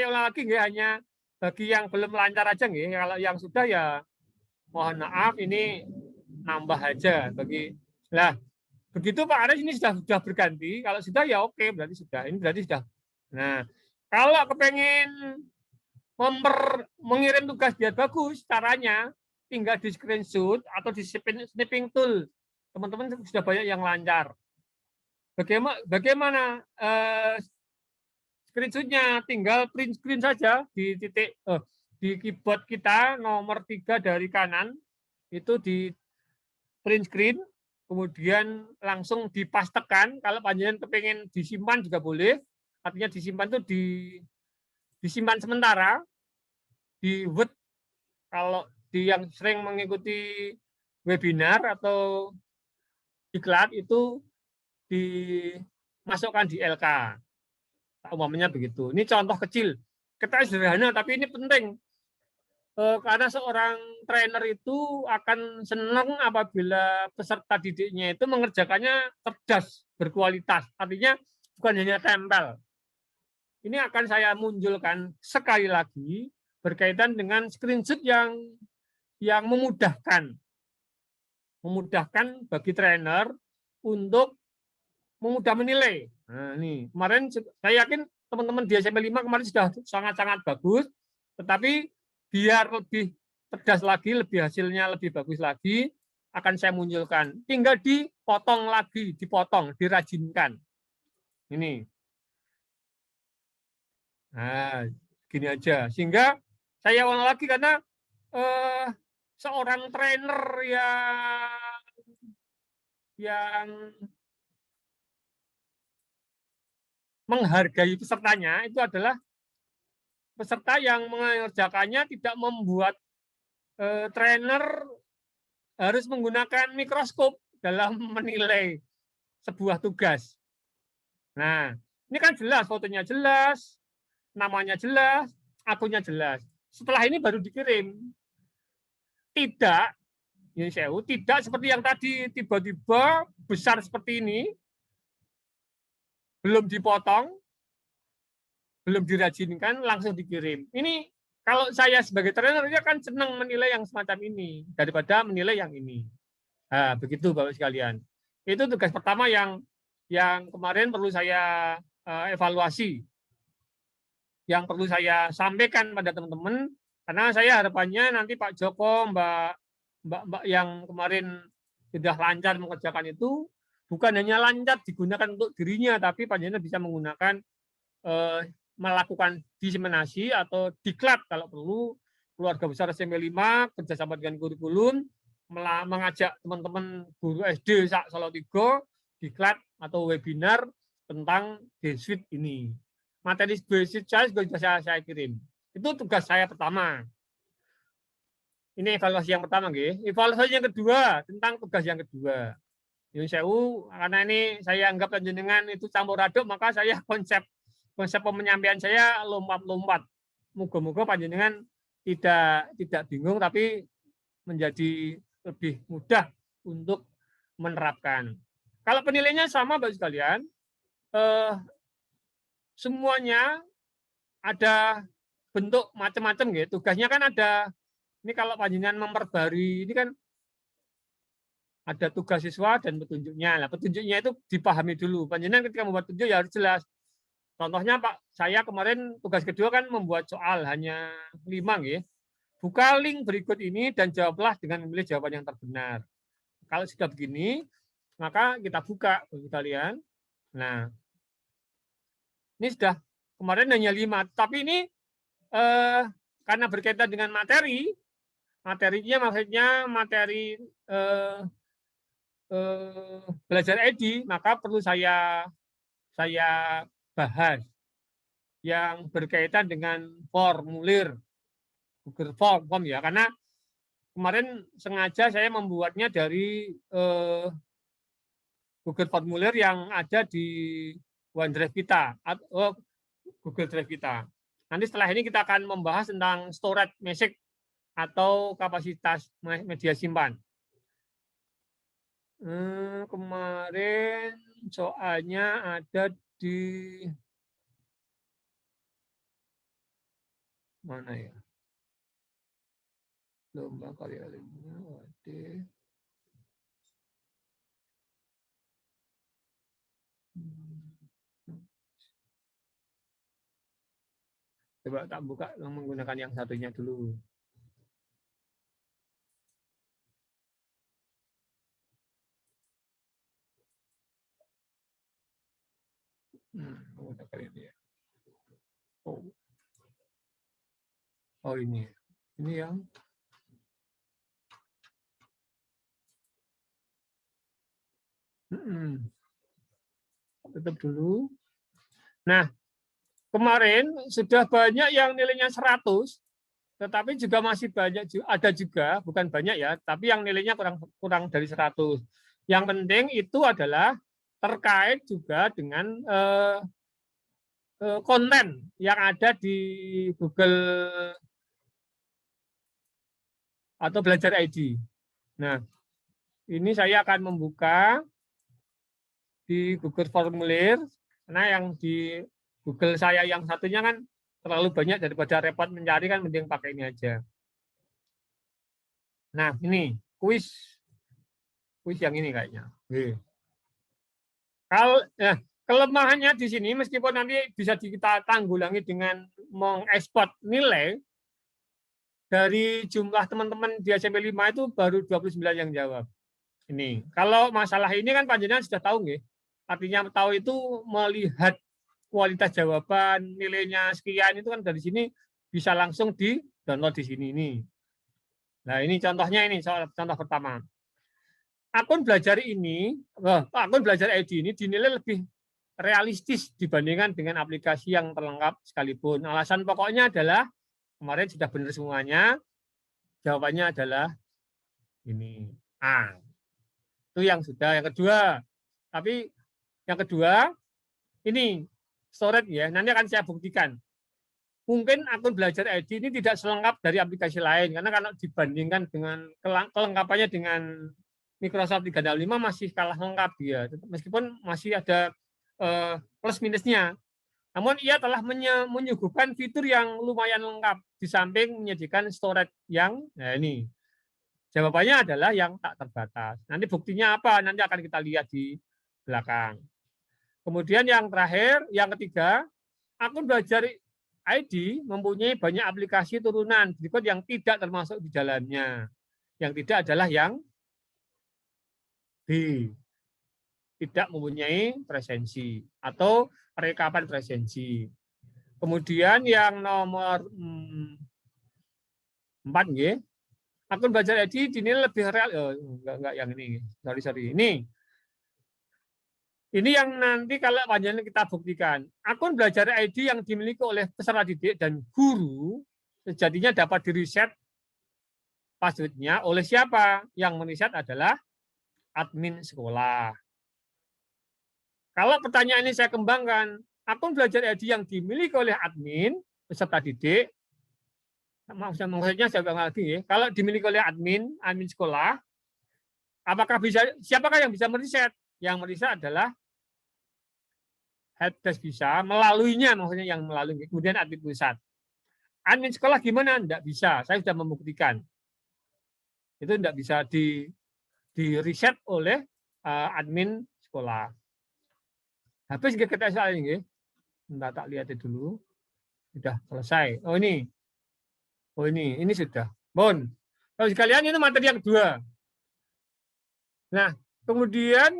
ulang lagi nggih, hanya bagi yang belum lancar aja nggih. Kalau yang sudah ya mohon maaf, ini nambah aja Nah, begitu Pak Aris ini sudah berganti. Kalau sudah ya oke, berarti sudah. Ini berarti sudah. Nah, kalau kepengen mengirim tugas biar bagus, caranya tinggal di screenshot atau di snipping tool teman-teman sudah banyak yang lancar. Bagaimana screenshot-nya? Tinggal print screen saja di titik di keyboard kita nomor 3 dari kanan itu di print screen, kemudian langsung dipastekan. Kalau panjenengan kepengen disimpan juga boleh. Artinya disimpan itu disimpan sementara di Word. Kalau yang sering mengikuti webinar atau diklat itu dimasukkan di LK. Umumnya begitu. Ini contoh kecil. Kita sederhana, tapi ini penting. Karena seorang trainer itu akan senang apabila peserta didiknya itu mengerjakannya cerdas, berkualitas. Artinya bukan hanya tempel. Ini akan saya munculkan sekali lagi berkaitan dengan screenshot yang memudahkan bagi trainer untuk memudah menilai. Nah, ini kemarin saya yakin teman-teman di SMP 5 kemarin sudah sangat-sangat bagus, tetapi biar lebih cerdas lagi, lebih hasilnya lebih bagus lagi, akan saya munculkan. Tinggal dipotong lagi, dirajinkan. Ini. Nah, gini aja. Sehingga saya ulang lagi karena seorang trainer yang menghargai pesertanya itu adalah peserta yang mengerjakannya tidak membuat trainer harus menggunakan mikroskop dalam menilai sebuah tugas. Nah, ini kan jelas, fotonya jelas, namanya jelas, akunnya jelas. Setelah ini baru dikirim. Tidak, ini saya tidak seperti yang tadi tiba-tiba besar seperti ini, belum dipotong, belum dirajinkan, langsung dikirim. Ini kalau saya sebagai trainer dia kan senang menilai yang semacam ini daripada menilai yang ini. Nah, begitu Bapak sekalian. Itu tugas pertama yang kemarin perlu saya evaluasi, yang perlu saya sampaikan pada teman-teman, karena saya harapannya nanti Pak Joko, Mbak yang kemarin sudah lancar mengerjakan itu, bukan hanya lancar digunakan untuk dirinya, tapi panjenengan bisa menggunakan melakukan diseminasi atau diklat kalau perlu, keluarga besar SMP 5 kerjasama dengan kurikulum, mengajak teman-teman guru SD Salatiga diklat atau webinar tentang G-Suite ini. Materi basic sudah saya kirim. Itu tugas saya pertama. Ini evaluasi yang pertama, nggih. Evaluasi yang kedua tentang tugas yang kedua. Yun sewu, karena ini saya anggap panjenengan itu campur aduk, maka saya konsep penyampaian saya lompat-lompat. Moga-moga panjenengan tidak bingung, tapi menjadi lebih mudah untuk menerapkan. Kalau penilaiannya sama, Bapak sekalian, semuanya ada bentuk macam-macam, gitu. Tugasnya kan ada. Ini kalau panjenengan memperbarui, ini kan ada tugas siswa dan petunjuknya. Nah, petunjuknya itu dipahami dulu. Panjenengan ketika membuat petunjuk ya harus jelas. Contohnya Pak, saya kemarin tugas kedua kan membuat soal hanya 5, nggih. Buka link berikut ini dan jawablah dengan memilih jawaban yang terbenar. Kalau sudah begini, maka kita buka bagi kalian. Nah, ini sudah kemarin hanya 5, tapi ini karena berkaitan dengan materinya maksudnya materi belajar EDI, maka perlu saya bahas yang berkaitan dengan formulir Google Form ya, karena kemarin sengaja saya membuatnya dari Google Formulir yang ada di OneDrive kita atau Google Drive kita. Nanti setelah ini kita akan membahas tentang storage message atau kapasitas media simpan. Kemarin soalnya ada di mana ya? Lomba karya ilmiah, waduh. Coba tak buka menggunakan yang satunya dulu. Menggunakan ini ya. Oh ini yang tutup dulu. Nah, kemarin sudah banyak yang nilainya 100, tetapi juga masih banyak, ada juga, bukan banyak ya, tapi yang nilainya kurang dari 100. Yang penting itu adalah terkait juga dengan konten yang ada di Google atau Belajar ID. Nah, ini saya akan membuka di Google Formulir, karena yang di Google saya yang satunya kan terlalu banyak, daripada repot mencari kan mending pakai ini aja. Nah, ini kuis yang ini kayaknya. Kalau kelemahannya di sini, meskipun nanti bisa kita tanggulangi dengan mengekspor nilai, dari jumlah teman-teman di SMP 5 itu baru 29 yang jawab. Ini. Kalau masalah ini kan panjenengan sudah tahu nggih. Artinya tahu itu melihat kualitas jawaban, nilainya sekian, itu kan dari sini bisa langsung di-download di sini ini. Nah, ini contohnya, ini contoh pertama. Akun belajar ID ini dinilai lebih realistis dibandingkan dengan aplikasi yang terlengkap sekalipun. Alasan pokoknya adalah kemarin sudah benar semuanya, jawabannya adalah ini. Itu yang sudah. Yang kedua, tapi yang kedua ini storage ya. Nanti akan saya buktikan. Mungkin akun belajar ID ini tidak selengkap dari aplikasi lain, karena kalau dibandingkan dengan kelengkapannya dengan Microsoft 365 masih kalah lengkap dia, meskipun masih ada plus minusnya. Namun ia telah menyuguhkan fitur yang lumayan lengkap, di samping menyediakan storage yang, nah ini, jawabannya adalah yang tak terbatas. Nanti buktinya apa? Nanti akan kita lihat di belakang. Kemudian yang terakhir, yang ketiga, akun belajar ID mempunyai banyak aplikasi turunan berikut yang tidak termasuk di dalamnya. Yang tidak adalah yang B, tidak mempunyai presensi atau perekapan presensi. Kemudian yang nomor 4 nggih. Akun belajar ID dinilai lebih real. Enggak yang ini. Sorry. Ini yang nanti kalau panjangnya kita buktikan. Akun belajar ID yang dimiliki oleh peserta didik dan guru sejatinya dapat diriset password-nya oleh siapa? Yang meriset adalah admin sekolah. Kalau pertanyaan ini saya kembangkan, akun belajar ID yang dimiliki oleh admin peserta didik, maksudnya saya ulang lagi ya, kalau dimiliki oleh admin sekolah, siapakah yang bisa meriset? Yang meriset adalah helpdesk bisa, melaluinya maksudnya yang melalui, kemudian admin pusat. Admin sekolah gimana? Tidak bisa, saya sudah membuktikan. Itu tidak bisa di-reset oleh admin sekolah. Habis kita soal ini, bentar tak lihat dulu. Sudah selesai. Oh ini sudah. Bon. Kalau sekalian ini materi yang kedua. Nah, kemudian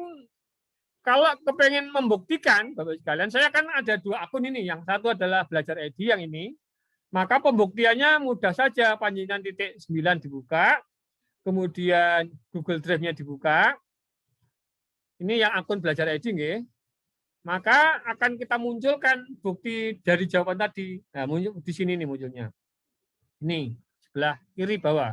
kalau kepengen membuktikan, Bapak sekalian, saya kan ada 2 akun ini. Yang satu adalah belajar ID yang ini. Maka pembuktiannya mudah saja. Panjenengan titik 9 dibuka. Kemudian Google Drive-nya dibuka. Ini yang akun belajar ID nggih. Maka akan kita munculkan bukti dari jawaban tadi. Nah, muncul di sini nih munculnya. Ini sebelah kiri bawah.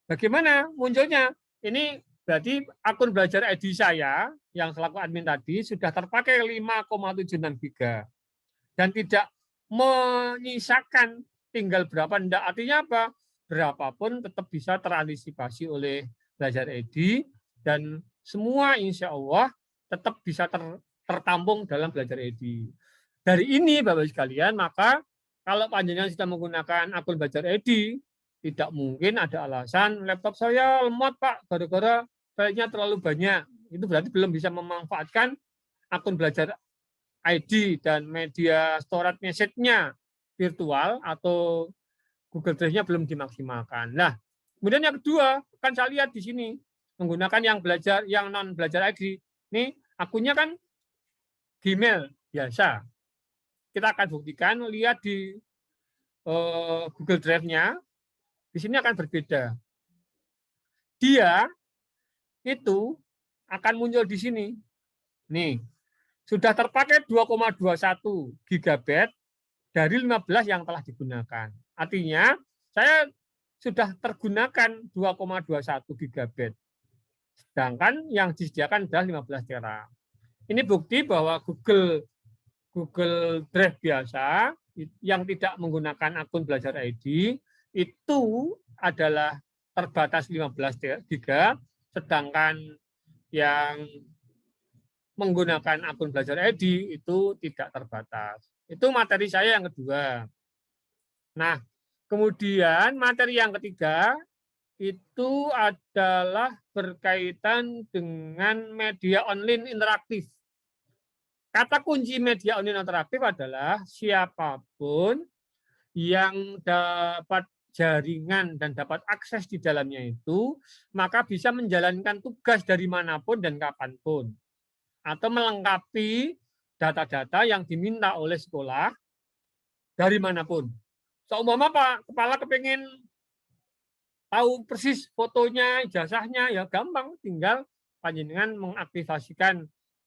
Bagaimana munculnya? Ini berarti akun belajar ID saya yang selaku admin tadi sudah terpakai 5,76 giga dan tidak menyisakan tinggal berapa. Artinya apa? Berapapun tetap bisa terantisipasi oleh belajar ID dan semua insya Allah tetap bisa tertampung dalam belajar ID. Dari ini Bapak sekalian, maka kalau panjenengan sudah menggunakan akun belajar ID, tidak mungkin ada alasan laptop saya lemot Pak, gara-gara filenya terlalu banyak. Itu berarti belum bisa memanfaatkan akun belajar ID dan media storage message-nya virtual atau Google Drive-nya belum dimaksimalkan. Nah, kemudian yang kedua, kan saya lihat di sini menggunakan yang non belajar ID. Ini akunnya kan Gmail biasa. Kita akan buktikan, lihat di Google Drive-nya, di sini akan berbeda. Dia itu akan muncul di sini. Nih, sudah terpakai 2,21 GB dari 15 yang telah digunakan. Artinya, saya sudah tergunakan 2,21 GB. Sedangkan yang disediakan adalah 15 tera. Ini bukti bahwa Google Drive biasa yang tidak menggunakan akun Belajar ID itu adalah terbatas 15 GB, sedangkan yang menggunakan akun Belajar ID itu tidak terbatas. Itu materi saya yang kedua. Nah, kemudian materi yang ketiga itu adalah berkaitan dengan media online interaktif. Kata kunci media online interaktif adalah siapapun yang dapat jaringan dan dapat akses di dalamnya itu, maka bisa menjalankan tugas dari manapun dan kapanpun. Atau melengkapi data-data yang diminta oleh sekolah dari manapun. Seumpama Pak Kepala kepengen tahu persis fotonya, ijazahnya, ya gampang, tinggal panjenengan mengaktifasikan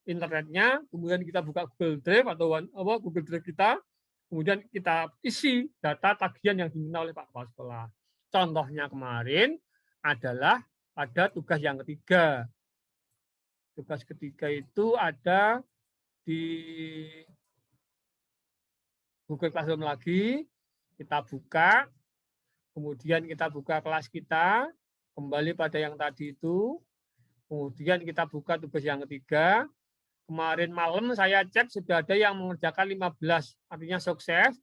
internetnya, kemudian kita buka Google Drive atau Google Drive kita, kemudian kita isi data tagihan yang diminta oleh Pak Kepala Sekolah. Contohnya kemarin adalah pada tugas yang ketiga. Tugas ketiga itu ada di Google Classroom lagi, kita buka, kemudian kita buka kelas kita, kembali pada yang tadi itu, kemudian kita buka tugas yang ketiga. Kemarin malam saya cek sudah ada yang mengerjakan 15, artinya sukses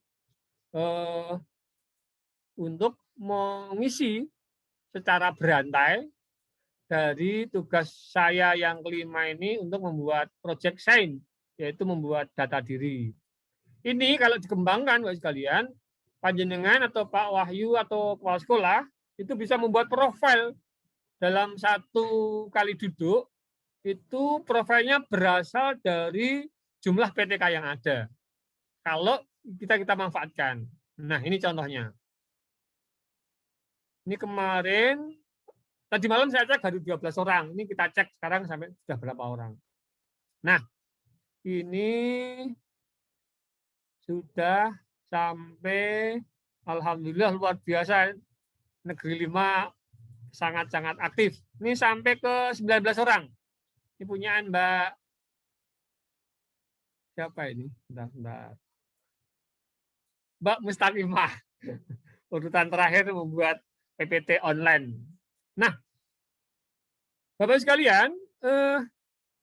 untuk mengisi secara berantai dari tugas saya yang kelima ini untuk membuat project sign, yaitu membuat data diri. Ini kalau dikembangkan, Bapak sekalian, panjenengan atau Pak Wahyu atau kepala sekolah itu bisa membuat profil dalam satu kali duduk. Itu profilnya berasal dari jumlah PTK yang ada. Kalau kita manfaatkan. Nah, ini contohnya. Ini kemarin, tadi malam saya cek baru 12 orang. Ini kita cek sekarang sampai sudah berapa orang. Nah, ini sudah sampai, alhamdulillah luar biasa, Negeri 5 sangat-sangat aktif. Ini sampai ke 19 orang. Ini punyaan Mbak, siapa ini? Bentar. Mbak Mustaqimah. Urutan terakhir membuat PPT online. Nah, Bapak sekalian,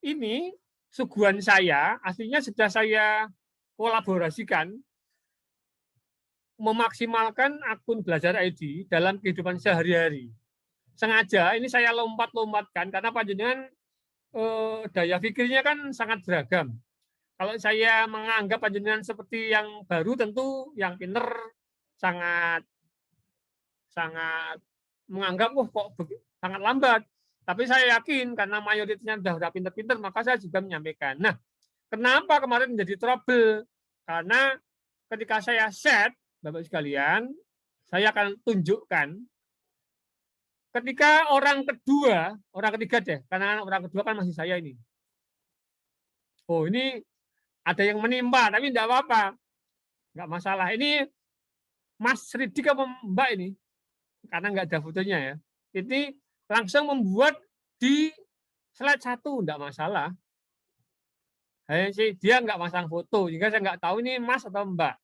ini suguhan saya, aslinya sudah saya kolaborasikan memaksimalkan akun Belajar ID dalam kehidupan sehari-hari. Sengaja ini saya lompat-lompatkan karena panjenengan daya pikirnya kan sangat beragam. Kalau saya menganggap panjenengan seperti yang baru, tentu yang pinter sangat menganggap kok sangat lambat. Tapi saya yakin karena mayoritasnya sudah pinter-pinter, maka saya juga menyampaikan. Nah, kenapa kemarin menjadi trouble? Karena ketika saya set, Bapak sekalian, saya akan tunjukkan ketika orang ketiga deh, karena orang kedua kan masih saya ini. Oh, ini ada yang menimpa, tapi tidak apa-apa. Enggak masalah. Ini Mas Ridik apa Mbak ini? Karena enggak ada fotonya ya. Ini langsung membuat di slide 1, enggak masalah. Dia enggak masang foto, sehingga saya enggak tahu ini Mas atau Mbak.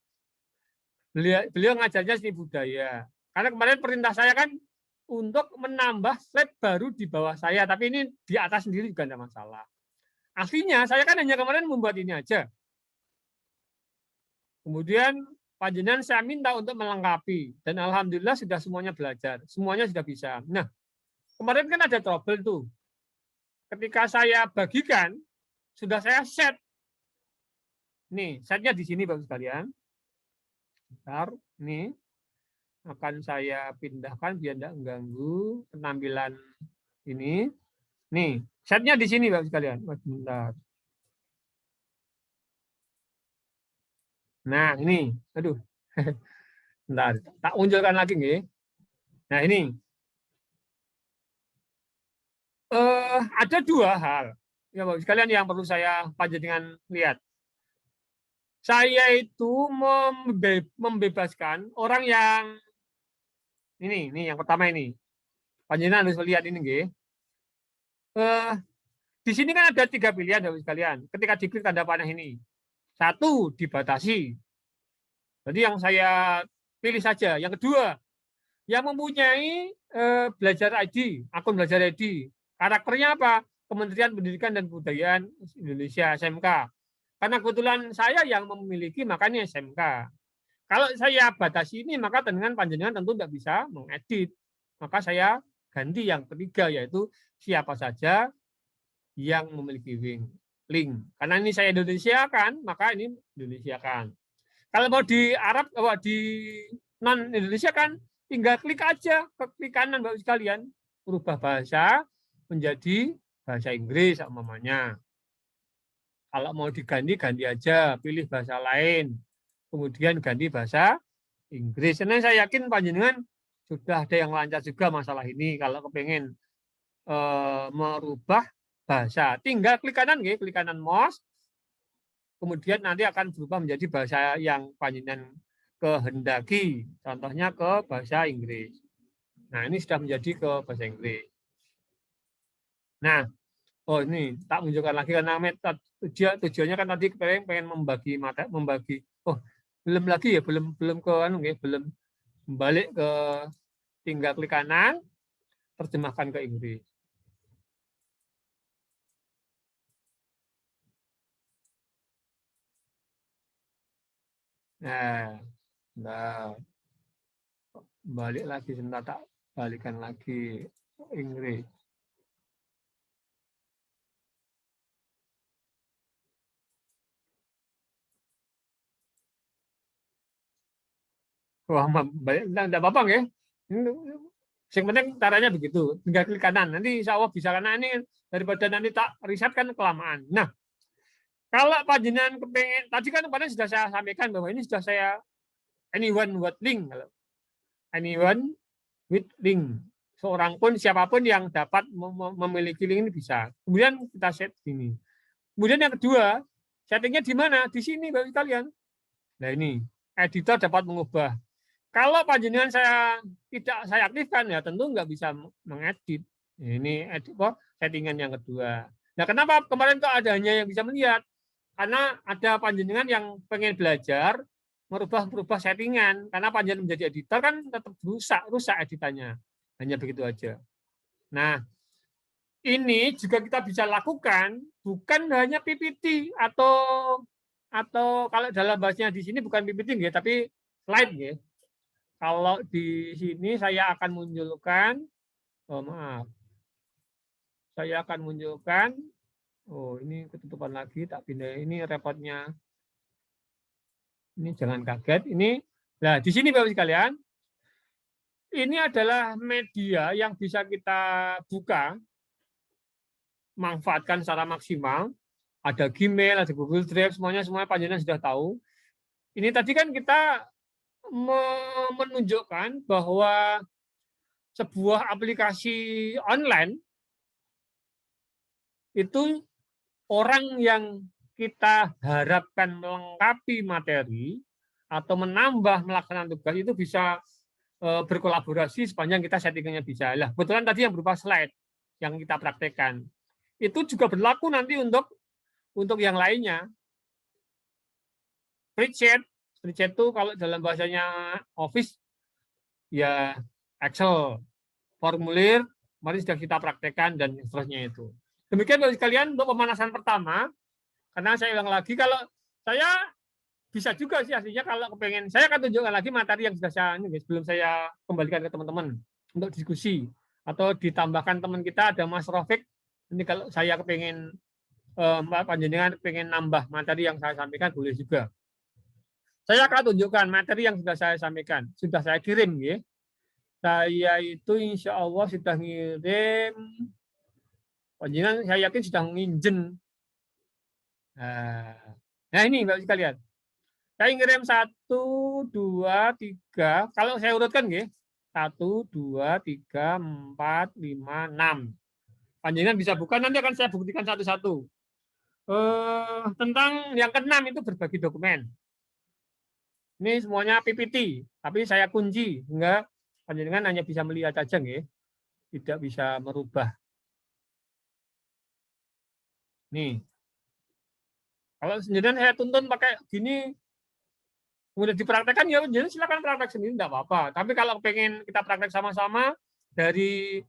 Beliau ngajarnya seni budaya. Karena kemarin perintah saya kan untuk menambah slide baru di bawah saya, tapi ini di atas sendiri juga tidak masalah. Aslinya saya kan hanya kemarin membuat ini aja. Kemudian panjenengan saya minta untuk melengkapi, dan alhamdulillah sudah semuanya belajar, semuanya sudah bisa. Nah, kemarin kan ada trouble tuh. Ketika saya bagikan, sudah saya set. Nih, setnya di sini Bapak sekalian. Bentar, nih. Akan saya pindahkan biar tidak mengganggu penampilan ini. Nih, setnya di sini Bapak sekalian. Bentar. Nah, ini. Aduh. Bentar, tak munculkan lagi nggih. Nah, ini. Ada dua hal ya Bapak sekalian yang perlu saya panjenengan lihat. Saya itu membebaskan orang yang ini yang pertama ini. Panjenengan harus lihat ini nggih. Di sini kan ada 3 pilihan Bapak sekalian. Ketika diklik tanda panah ini. 1 dibatasi. Jadi yang saya pilih saja. Yang kedua, yang mempunyai belajar ID, akun belajar ID. Karakternya apa? Kementerian Pendidikan dan Kebudayaan Indonesia, SMK. Karena kebetulan saya yang memiliki, makanya SMK. Kalau saya batasi ini, maka dengan panjenengan tentu tidak bisa mengedit. Maka saya ganti yang ketiga, yaitu siapa saja yang memiliki link. Karena ini saya Indonesia kan, maka ini Indonesia kan. Kalau mau di Arab, di non Indonesia kan, tinggal klik aja ke klik kanan Bapak sekalian, berubah bahasa menjadi bahasa Inggris umpamanya. Kalau mau diganti, ganti aja, pilih bahasa lain, kemudian ganti bahasa Inggris. Karena saya yakin panjenengan sudah ada yang lancar juga masalah ini. Kalau kepengen merubah bahasa, tinggal klik kanan, klik kanan mouse, kemudian nanti akan berubah menjadi bahasa yang panjenengan kehendaki. Contohnya ke bahasa Inggris. Nah, ini sudah menjadi ke bahasa Inggris. Nah, ini tak menunjukkan lagi karena tujuannya kan tadi pengen membagi membagi. Oh, belum lagi ya, belum ke belum balik ke tinggal klik kanan, terjemahkan ke Inggris. Nah, balik lagi sebentar, tak balikan lagi Inggris. Wah, enggak apa-apa ya. Yang penting caranya begitu, tinggal klik kanan. Nanti insya Allah bisa, karena ini daripada nanti tak riset kan kelamaan. Nah, kalau panjenengan kepengen, tadi kan kemarin sudah saya sampaikan bahwa ini sudah saya anyone with link. Anyone with link. Seorang pun, siapapun yang dapat memiliki link ini bisa. Kemudian kita set ini. Kemudian yang kedua, settingnya di mana? Di sini Bapak sekalian. Nah ini, editor dapat mengubah. Kalau panjenengan tidak saya aktifkan, ya tentu nggak bisa mengedit. Ini settingan yang kedua. Nah, kenapa kemarin kok ada hanya yang bisa melihat? Karena ada panjenengan yang pengen belajar merubah settingan. Karena panjenengan menjadi editor kan tetap rusak editannya. Hanya begitu aja. Nah, ini juga kita bisa lakukan bukan hanya PPT atau kalau dalam bahasanya di sini bukan PPT ya, tapi slide ya. Kalau di sini saya akan munculkan, saya akan munculkan, ini ketutupan lagi, tak pindah, ini repotnya, ini jangan kaget, ini, nah di sini Bapak sekalian, ini adalah media yang bisa kita buka, manfaatkan secara maksimal, ada Gmail, ada Google Drive, semuanya panjenengan sudah tahu. Ini tadi kan kita menunjukkan bahwa sebuah aplikasi online itu orang yang kita harapkan melengkapi materi atau menambah melaksanakan tugas itu bisa berkolaborasi sepanjang kita settingannya bisa. Lah, kebetulan tadi yang berupa slide yang kita praktekkan. Itu juga berlaku nanti untuk yang lainnya. Spreadsheet itu kalau dalam bahasanya Office ya Excel, formulir, mari sudah kita praktekkan dan seterusnya itu. Demikian Bapak sekalian untuk pemanasan pertama. Karena saya ulang lagi, kalau saya bisa juga sih aslinya kalau kepengen, saya akan tunjukkan lagi materi yang sudah saya sebelum saya kembalikan ke teman-teman untuk diskusi atau ditambahkan teman kita ada Mas Rofik. Ini kalau saya kepengen Mbak Panjenengan pengen nambah materi yang saya sampaikan boleh juga. Saya akan tunjukkan materi yang sudah saya sampaikan, sudah saya kirim ya. Saya itu insya Allah sudah ngirim, panjenengan saya yakin sudah nginjen. Nah ini Bapak sekalian. Saya ngirim 1, 2, 3. Kalau saya urutkan nggih, 1, 2, 3, 4, 5, 6. Panjenengan bisa buka, nanti akan saya buktikan satu-satu. Tentang yang ke-6 itu berbagi dokumen. Ini semuanya PPT, tapi saya kunci, sehingga panjenengan hanya bisa melihat saja, nggih, tidak bisa merubah. Nih, kalau sendirian saya tuntun pakai gini, kemudian dipraktekkan, ya jadi silakan praktek sendiri, tidak apa-apa. Tapi kalau pengen kita praktek sama-sama dari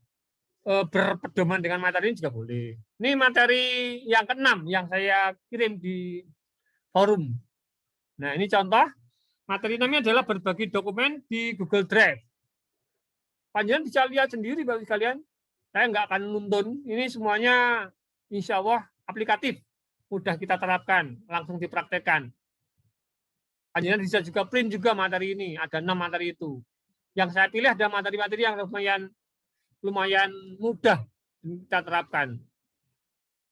berpedoman dengan materi ini juga boleh. Ini materi yang ke-6 yang saya kirim di forum. Nah, ini contoh. Materi namanya adalah berbagi dokumen di Google Drive. Panjenengan bisa lihat sendiri bagi kalian. Saya nggak akan nuntun. Ini semuanya insya Allah aplikatif. Mudah kita terapkan, langsung dipraktekkan. Panjenengan bisa juga print juga materi ini. Ada 6 materi itu. Yang saya pilih ada materi-materi yang lumayan mudah kita terapkan.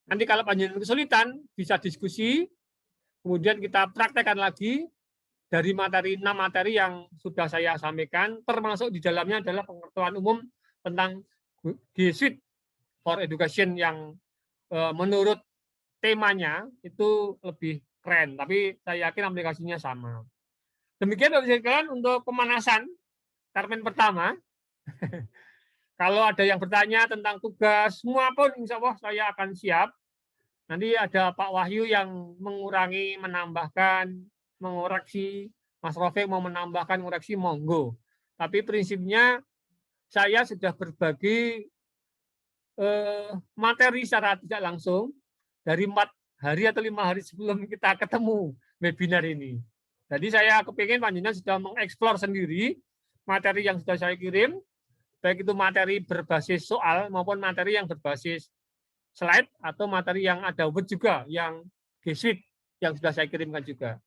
Nanti kalau panjenengan kesulitan, bisa diskusi, kemudian kita praktekkan lagi dari materi 6 materi yang sudah saya sampaikan, termasuk di dalamnya adalah pengetahuan umum tentang G Suite for Education yang menurut temanya itu lebih keren, tapi saya yakin aplikasinya sama. Demikian Bapak sekalian untuk pemanasan termin pertama. Kalau ada yang bertanya tentang tugas, semua pun insya Allah saya akan siap. Nanti ada Pak Wahyu yang mengurangi, menambahkan, mengoreksi, Mas Rafiq mau menambahkan koreksi, monggo. Tapi prinsipnya saya sudah berbagi materi secara tidak langsung dari 4 hari atau 5 hari sebelum kita ketemu webinar ini. Jadi saya kepingin panjenengan sudah mengeksplor sendiri materi yang sudah saya kirim, baik itu materi berbasis soal maupun materi yang berbasis slide atau materi yang ada Word juga, yang G Suite yang sudah saya kirimkan juga.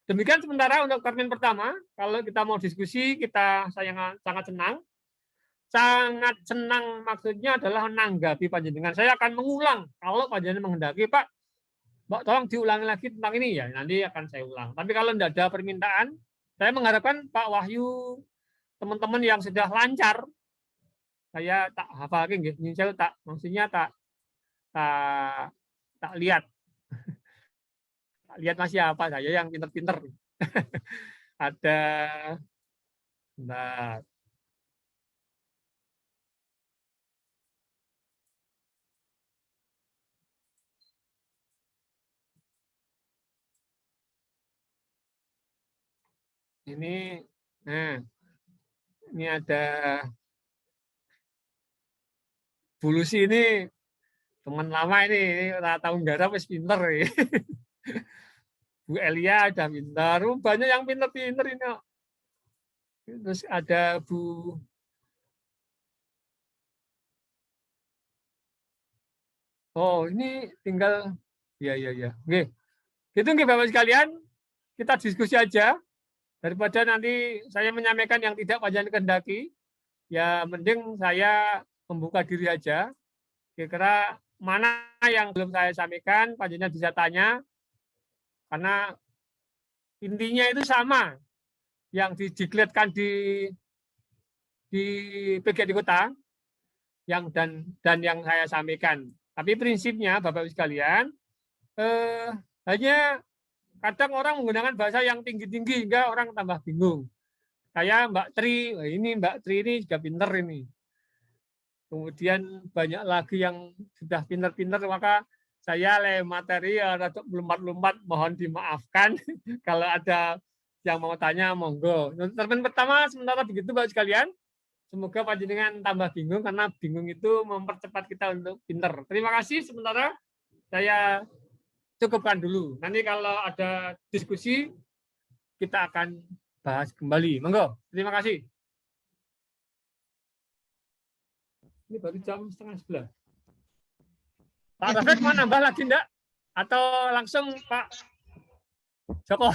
Demikian sementara untuk termin pertama. Kalau kita mau diskusi, kita sangat senang. Sangat senang maksudnya adalah menanggapi panjenengan. Saya akan mengulang. Kalau panjenengan menghendaki, Pak, tolong diulangi lagi tentang ini, ya nanti akan saya ulang. Tapi kalau tidak ada permintaan, saya mengharapkan Pak Wahyu, teman-teman yang sudah lancar, saya tak hafal lagi, saya tak, maksudnya tak lihat. Lihat masih apa saya yang pinter-pinter. Ada, bentar. Ini, nah, ini ada Bu Lucy ini teman lama ini tahun garap wis pinter. Bu Elia ada pintar, banyak yang pinter-pinter ini. Terus ada Bu ini tinggal ya. Oke. Gitu nggih Bapak sekalian, kita diskusi aja daripada nanti saya menyampaikan yang tidak panjenengan kehendaki. Ya mending saya membuka diri aja. Kira-kira mana yang belum saya sampaikan, panjenengan bisa tanya. Karena intinya itu sama yang dideklarasikan di PGRI Kota yang dan yang saya sampaikan. Tapi prinsipnya Bapak Ibu sekalian, hanya kadang orang menggunakan bahasa yang tinggi-tinggi hingga orang tambah bingung. Saya Mbak Tri, ini Mbak Tri ini juga pinter ini. Kemudian banyak lagi yang sudah pinter-pinter, maka saya materi rada lompat-lompat, mohon dimaafkan. Kalau ada yang mau tanya, monggo. Termin pertama sementara begitu Bapak sekalian. Semoga panjenengan tambah bingung, karena bingung itu mempercepat kita untuk pinter. Terima kasih sementara saya cukupkan dulu. Nanti kalau ada diskusi, kita akan bahas kembali. Monggo, terima kasih. Ini baru jam 10:30. Pak Rafiq mau nambah lagi enggak? Atau langsung Pak Joko?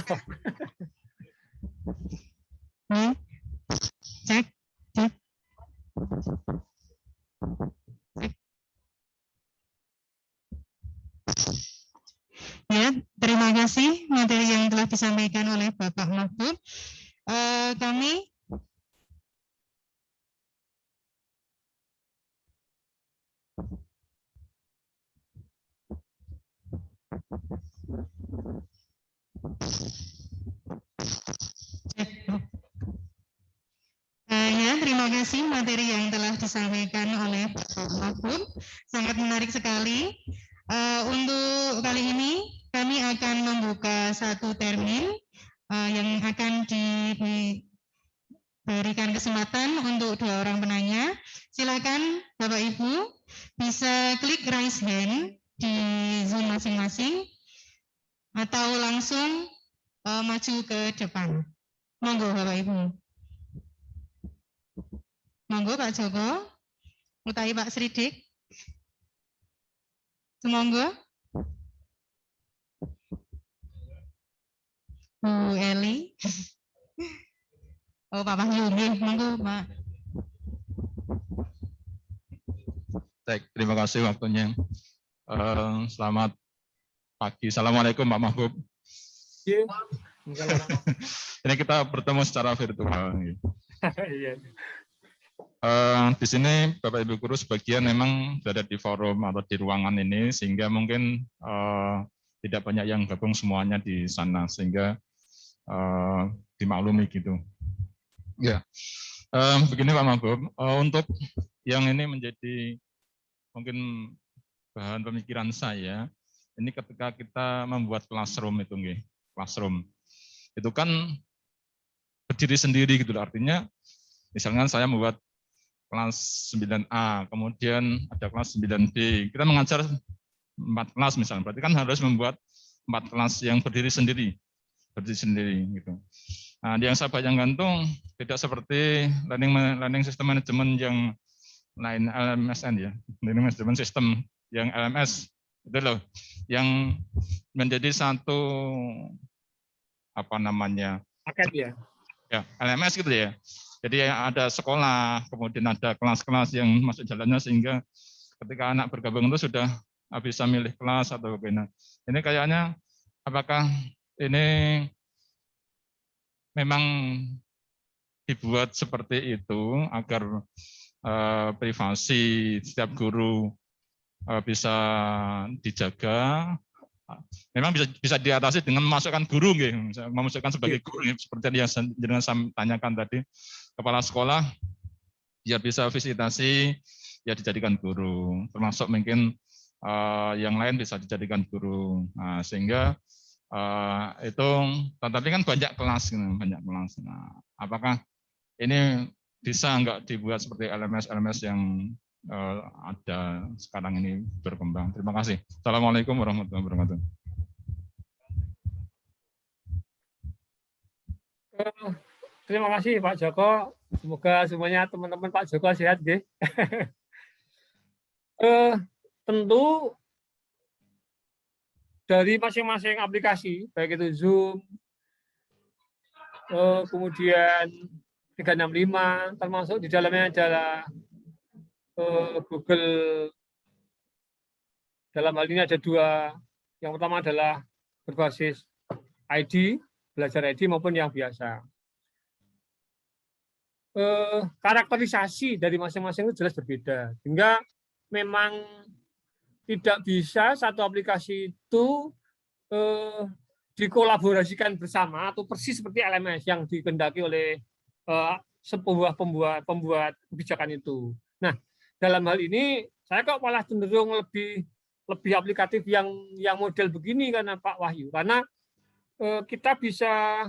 Cek. Ya, terima kasih materi yang telah disampaikan oleh Bapak Terima kasih materi yang telah disampaikan oleh Bapak Mahfud, sangat menarik sekali. Untuk kali ini kami akan membuka satu termin yang akan diberikan kesempatan untuk 2 orang penanya. Silakan Bapak Ibu bisa klik raise hand di Zoom masing-masing atau langsung maju ke depan. Monggo Bapak Ibu. Monggo Pak Joko, utawi Pak Sridik. Semonggo. Bu Eli. Oh, Pak Wahyu, monggo Pak. Baik, terima kasih waktunya. Selamat pagi. Assalamualaikum Pak Mahbub. Ini kita bertemu secara virtual. Di sini Bapak Ibu Guru sebagian memang berada di forum atau di ruangan ini, sehingga mungkin tidak banyak yang gabung semuanya di sana, sehingga dimaklumi gitu. Ya, begini Pak Mahbub, untuk yang ini menjadi mungkin bahan pemikiran saya, ini ketika kita membuat classroom itu, classroom itu kan berdiri sendiri gitu, artinya misalnya saya membuat kelas 9A, kemudian ada kelas 9B, kita mengajar 4 kelas misalnya, berarti kan harus membuat 4 kelas yang berdiri sendiri gitu. Nah, yang saya bayangkan tuh tidak seperti learning system management yang lain, LMSN ya, learning management system yang LMS itu loh, yang menjadi satu paket ya. Ya, LMS gitu ya. Jadi ada sekolah, kemudian ada kelas-kelas yang masuk jalannya, sehingga ketika anak bergabung itu sudah bisa milih kelas atau bagaimana. Ini kayaknya apakah ini memang dibuat seperti itu agar privasi setiap guru bisa dijaga? Memang bisa diatasi dengan memasukkan guru, memasukkan sebagai guru, seperti yang jenengan tanyakan tadi, kepala sekolah biar bisa visitasi, ya dijadikan guru, termasuk mungkin yang lain bisa dijadikan guru. Nah, sehingga itu, tetapi kan banyak kelas. Nah, apakah ini bisa nggak dibuat seperti LMS yang ada sekarang ini berkembang? Terima kasih. Assalamualaikum warahmatullahi wabarakatuh. Terima kasih Pak Joko. Semoga semuanya teman-teman Pak Joko sehat, nggih. Tentu dari masing-masing aplikasi, baik itu Zoom, kemudian 365, termasuk di dalamnya adalah Google. Dalam hal ini ada 2. Yang pertama adalah berbasis ID, belajar ID maupun yang biasa. Karakterisasi dari masing-masing itu jelas berbeda, sehingga memang tidak bisa satu aplikasi itu dikolaborasikan bersama atau persis seperti LMS yang dikehendaki oleh sebuah pembuat kebijakan itu. Nah, dalam hal ini saya kok malah cenderung lebih aplikatif yang model begini, karena Pak Wahyu, karena kita bisa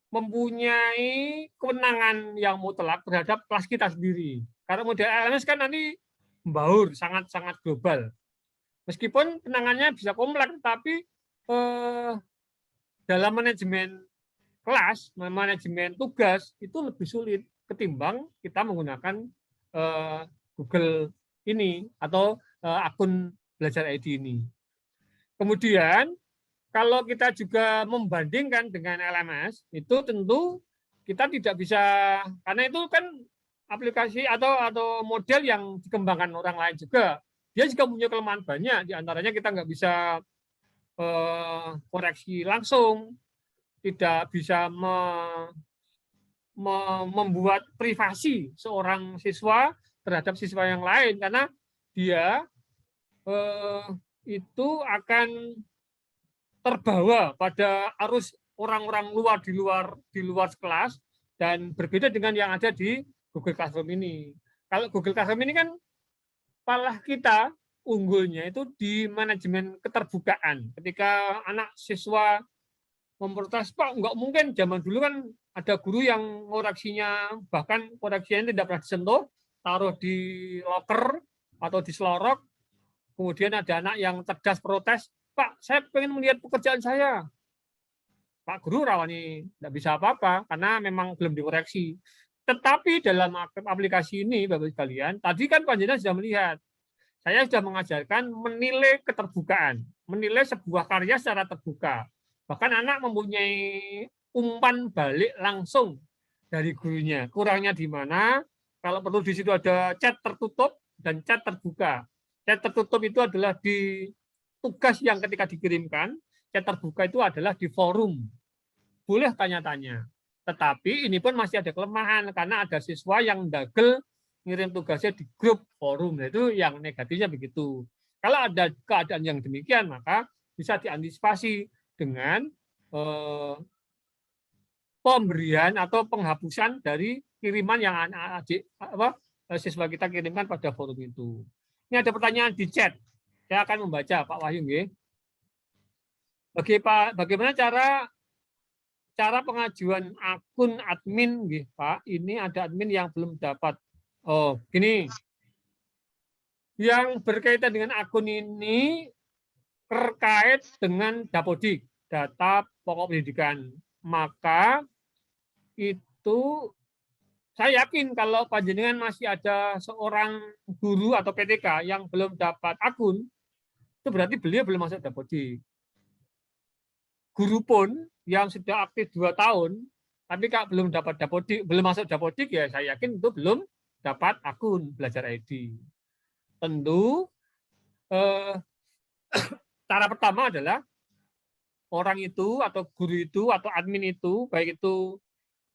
mempunyai kewenangan yang mutlak terhadap kelas kita sendiri. Karena model LMS kan nanti membaur, sangat global. Meskipun penanganannya bisa kompleks, tapi dalam manajemen kelas, manajemen tugas itu lebih sulit ketimbang kita menggunakan Google ini atau akun belajar ID ini. Kemudian kalau kita juga membandingkan dengan LMS, itu tentu kita tidak bisa, karena itu kan aplikasi atau model yang dikembangkan orang lain juga. Dia juga punya kelemahan banyak, diantaranya kita nggak bisa koreksi langsung, tidak bisa membuat privasi seorang siswa terhadap siswa yang lain, karena dia itu akan terbawa pada arus orang-orang luar di luar kelas, dan berbeda dengan yang ada di Google Classroom ini. Kalau Google Classroom ini kan malah kita unggulnya itu di manajemen keterbukaan. Ketika anak siswa memprotes, Pak, nggak mungkin, zaman dulu kan ada guru yang koreksinya, bahkan koreksinya tidak pernah disentuh, taruh di locker atau di selorok, kemudian ada anak yang cerdas protes, Pak, saya pengen melihat pekerjaan saya. Pak Guru rawani tidak bisa apa-apa, karena memang belum dikoreksi. Tetapi dalam aplikasi ini, Bapak sekalian, tadi kan Panjenengan sudah melihat, saya sudah mengajarkan menilai keterbukaan, menilai sebuah karya secara terbuka. Bahkan anak mempunyai umpan balik langsung dari gurunya. Kurangnya di mana? Kalau perlu di situ ada chat tertutup dan chat terbuka. Chat tertutup itu adalah di tugas yang ketika dikirimkan, chat terbuka itu adalah di forum. Boleh tanya-tanya. Tetapi ini pun masih ada kelemahan karena ada siswa yang dagel ngirim tugasnya di grup forum. Nah, itu yang negatifnya begitu. Kalau ada keadaan yang demikian, maka bisa diantisipasi dengan pemberian atau penghapusan dari kiriman yang siswa kita kirimkan pada forum itu. Ini ada pertanyaan di chat. Saya akan membaca, Pak Wahyu. Bagaimana cara pengajuan akun admin, Pak? Ini ada admin yang belum dapat. Oh, gini. Yang berkaitan dengan akun ini terkait dengan Dapodik, data pokok pendidikan. Maka itu saya yakin kalau Panjenengan masih ada seorang guru atau PTK yang belum dapat akun, itu berarti beliau belum masuk Dapodik. Guru pun yang sudah aktif 2 tahun, tapi kalau belum dapat Dapodik, belum masuk Dapodik, ya saya yakin itu belum dapat akun Belajar ID. Tentu cara pertama adalah orang itu atau guru itu atau admin itu, baik itu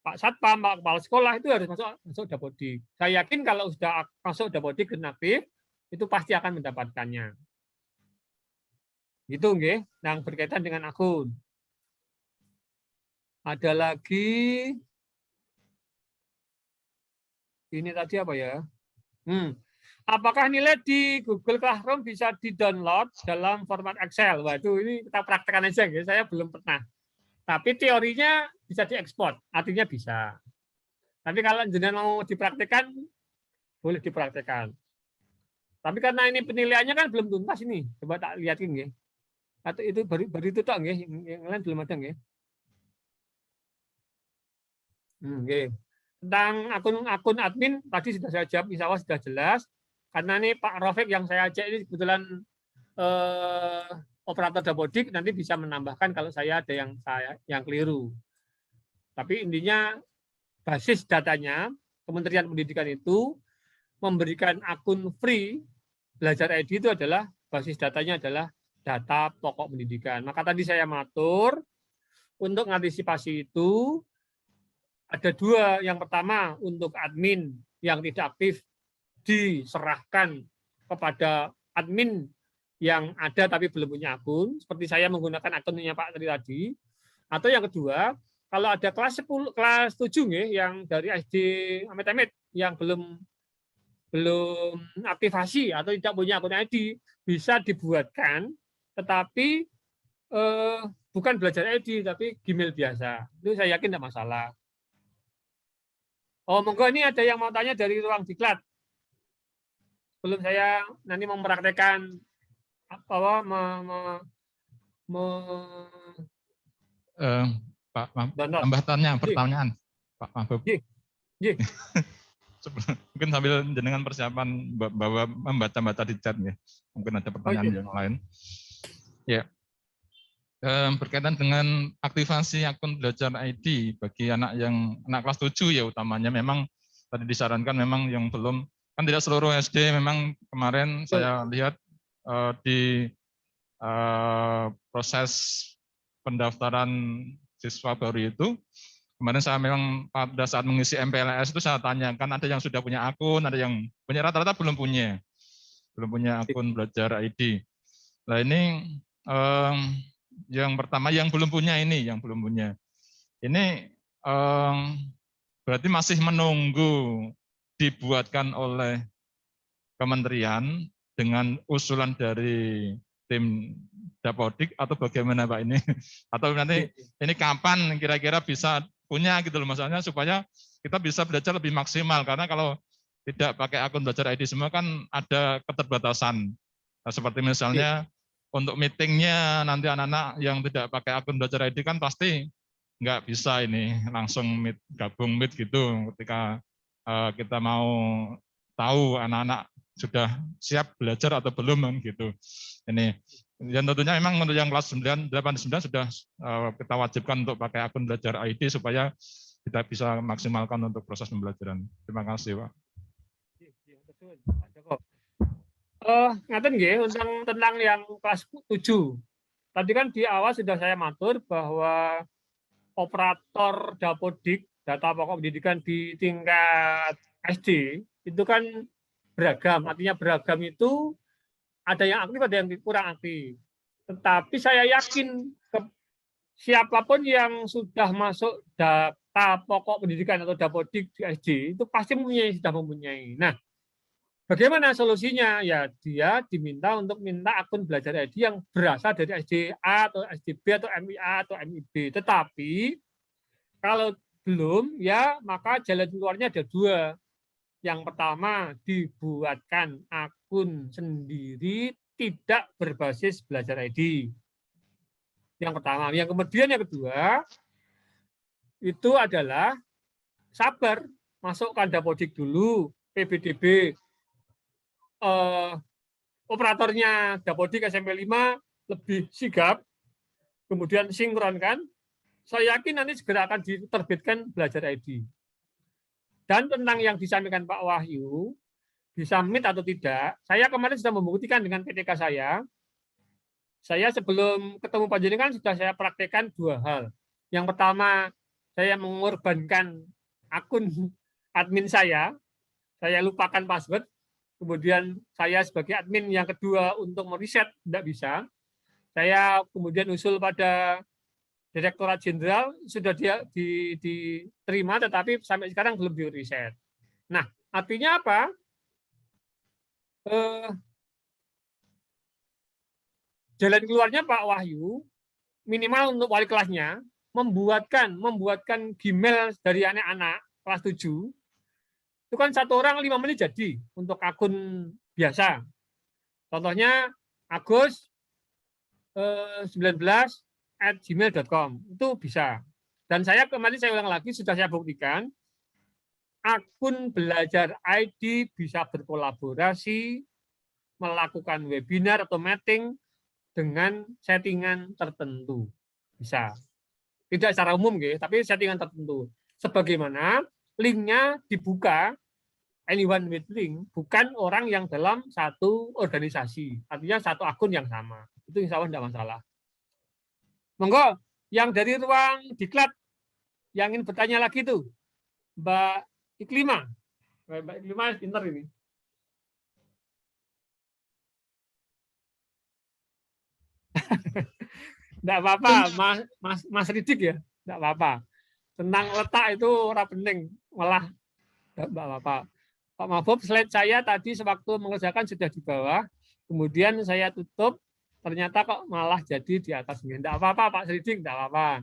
Pak Satpam, Pak Kepala Sekolah, itu harus masuk Dapodik. Saya yakin kalau sudah masuk Dapodik dan aktif, itu pasti akan mendapatkannya. Gitu, nggih, yang berkaitan dengan akun. Ada lagi, ini tadi apa ya? Apakah nilai di Google Classroom bisa di-download dalam format Excel? Waduh, ini kita praktekkan aja, ya. Saya belum pernah. Tapi teorinya bisa diekspor, artinya bisa. Tapi kalau jenengan mau dipraktekkan, boleh dipraktekkan. Tapi karena ini penilaiannya kan belum tuntas ini, coba tak lihatin, ya. Atau itu baru itu tak, ya. Yang lain belum ada, ya. Okay. Tentang akun admin tadi sudah saya jawab, insya Allah sudah jelas. Karena ini Pak Rafiq yang saya ajak ini kebetulan operator Dapodik, nanti bisa menambahkan kalau saya ada yang keliru. Tapi intinya basis datanya Kementerian Pendidikan itu memberikan akun free Belajar ID itu adalah basis datanya adalah data pokok pendidikan. Maka tadi saya mengatur untuk mengantisipasi itu. Ada 2, yang pertama untuk admin yang tidak aktif diserahkan kepada admin yang ada tapi belum punya akun, seperti saya menggunakan akunnya Pak tadi. Atau yang kedua, kalau ada kelas 10, kelas 7 nih, yang dari SD amit-amit yang belum aktivasi atau tidak punya akun ID, bisa dibuatkan, tetapi bukan Belajar ID tapi Gmail biasa. Itu saya yakin tidak masalah. Oh, monggo ini ada yang mau tanya dari ruang diklat. Sebelum saya nanti mempraktekkan Pak, pertanyaan, Pak Mahbub. Mungkin sambil jenengan persiapan bahwa membaca-baca di chat, ya. Mungkin ada pertanyaan yang lain. Ya. Berkaitan dengan aktivasi akun Belajar ID bagi anak kelas 7 ya utamanya, memang tadi disarankan memang yang belum, kan tidak seluruh SD, memang kemarin saya lihat di proses pendaftaran siswa baru itu, kemarin saya memang pada saat mengisi MPLS itu saya tanyakan, ada yang sudah punya akun, ada yang punya, rata-rata belum punya akun Belajar ID. Nah ini yang pertama yang belum punya ini, berarti masih menunggu dibuatkan oleh kementerian dengan usulan dari tim Dapodik atau bagaimana Pak ini? Atau nanti ini kapan kira-kira bisa punya gitu loh maksudnya supaya kita bisa belajar lebih maksimal, karena kalau tidak pakai akun belajar ID semua kan ada keterbatasan. Nah, seperti misalnya untuk meetingnya nanti anak-anak yang tidak pakai akun belajar ID kan pasti nggak bisa ini langsung meet, gabung meet gitu ketika kita mau tahu anak-anak sudah siap belajar atau belum kan gitu. Ini dan tentunya memang untuk yang kelas 9, 8, 9 sudah kita wajibkan untuk pakai akun belajar ID supaya kita bisa maksimalkan untuk proses pembelajaran. Terima kasih, Pak. Ngaten nggih tentang yang kelas 7. Tadi kan di awal sudah saya matur bahwa operator Dapodik, data pokok pendidikan di tingkat SD, itu kan beragam. Artinya beragam itu ada yang aktif, ada yang kurang aktif. Tetapi saya yakin siapapun yang sudah masuk data pokok pendidikan atau Dapodik di SD, itu pasti sudah mempunyai. Nah, bagaimana solusinya? Ya, dia diminta untuk minta akun belajar ID yang berasal dari SD A atau SD B atau MIA atau MIB. Tetapi kalau belum, ya maka jalan keluarnya ada 2. Yang pertama, dibuatkan akun sendiri tidak berbasis belajar ID. Yang pertama. Yang kemudian yang kedua, itu adalah sabar, masukkan Dapodik dulu, PBDB, operatornya Dapodik SMP 5 lebih sigap, kemudian sinkronkan, saya yakin nanti segera akan diterbitkan belajar ID. Dan tentang yang disampaikan Pak Wahyu, bisa meet atau tidak, saya kemarin sudah membuktikan dengan PTK saya sebelum ketemu panjenengan sudah saya praktekkan 2 hal. Yang pertama, saya mengorbankan akun admin saya lupakan password, kemudian saya sebagai admin yang kedua untuk mereset tidak bisa. Saya kemudian usul pada Direktorat Jenderal, sudah diterima, tetapi sampai sekarang belum di-reset. Nah, artinya apa? Jalan keluarnya Pak Wahyu, minimal untuk wali kelasnya, membuatkan Gmail dari anak-anak kelas 7, itu kan 1 orang 5 menit jadi untuk akun biasa. Contohnya Agus 19@gmail.com itu bisa. Dan saya kemarin saya ulang lagi, sudah saya buktikan akun belajar ID bisa berkolaborasi, melakukan webinar atau meeting dengan settingan tertentu. Bisa. Tidak secara umum, tapi settingan tertentu. Sebagaimana linknya dibuka, anyone with link, bukan orang yang dalam satu organisasi. Artinya satu akun yang sama. Itu insya Allah tidak masalah. Monggo, yang dari ruang diklat, yang ingin bertanya lagi tuh, Mbak Iklima. Mbak Iklima pinter ini. Tidak apa-apa, Mas Ridik ya, tidak apa-apa. Tentang letak itu orang penting, malah tidak apa-apa. Pak Mahbub, slide saya tadi sewaktu mengerjakan sudah di bawah, kemudian saya tutup, ternyata kok malah jadi di atas. Tidak apa-apa Pak Ridik, tidak apa-apa.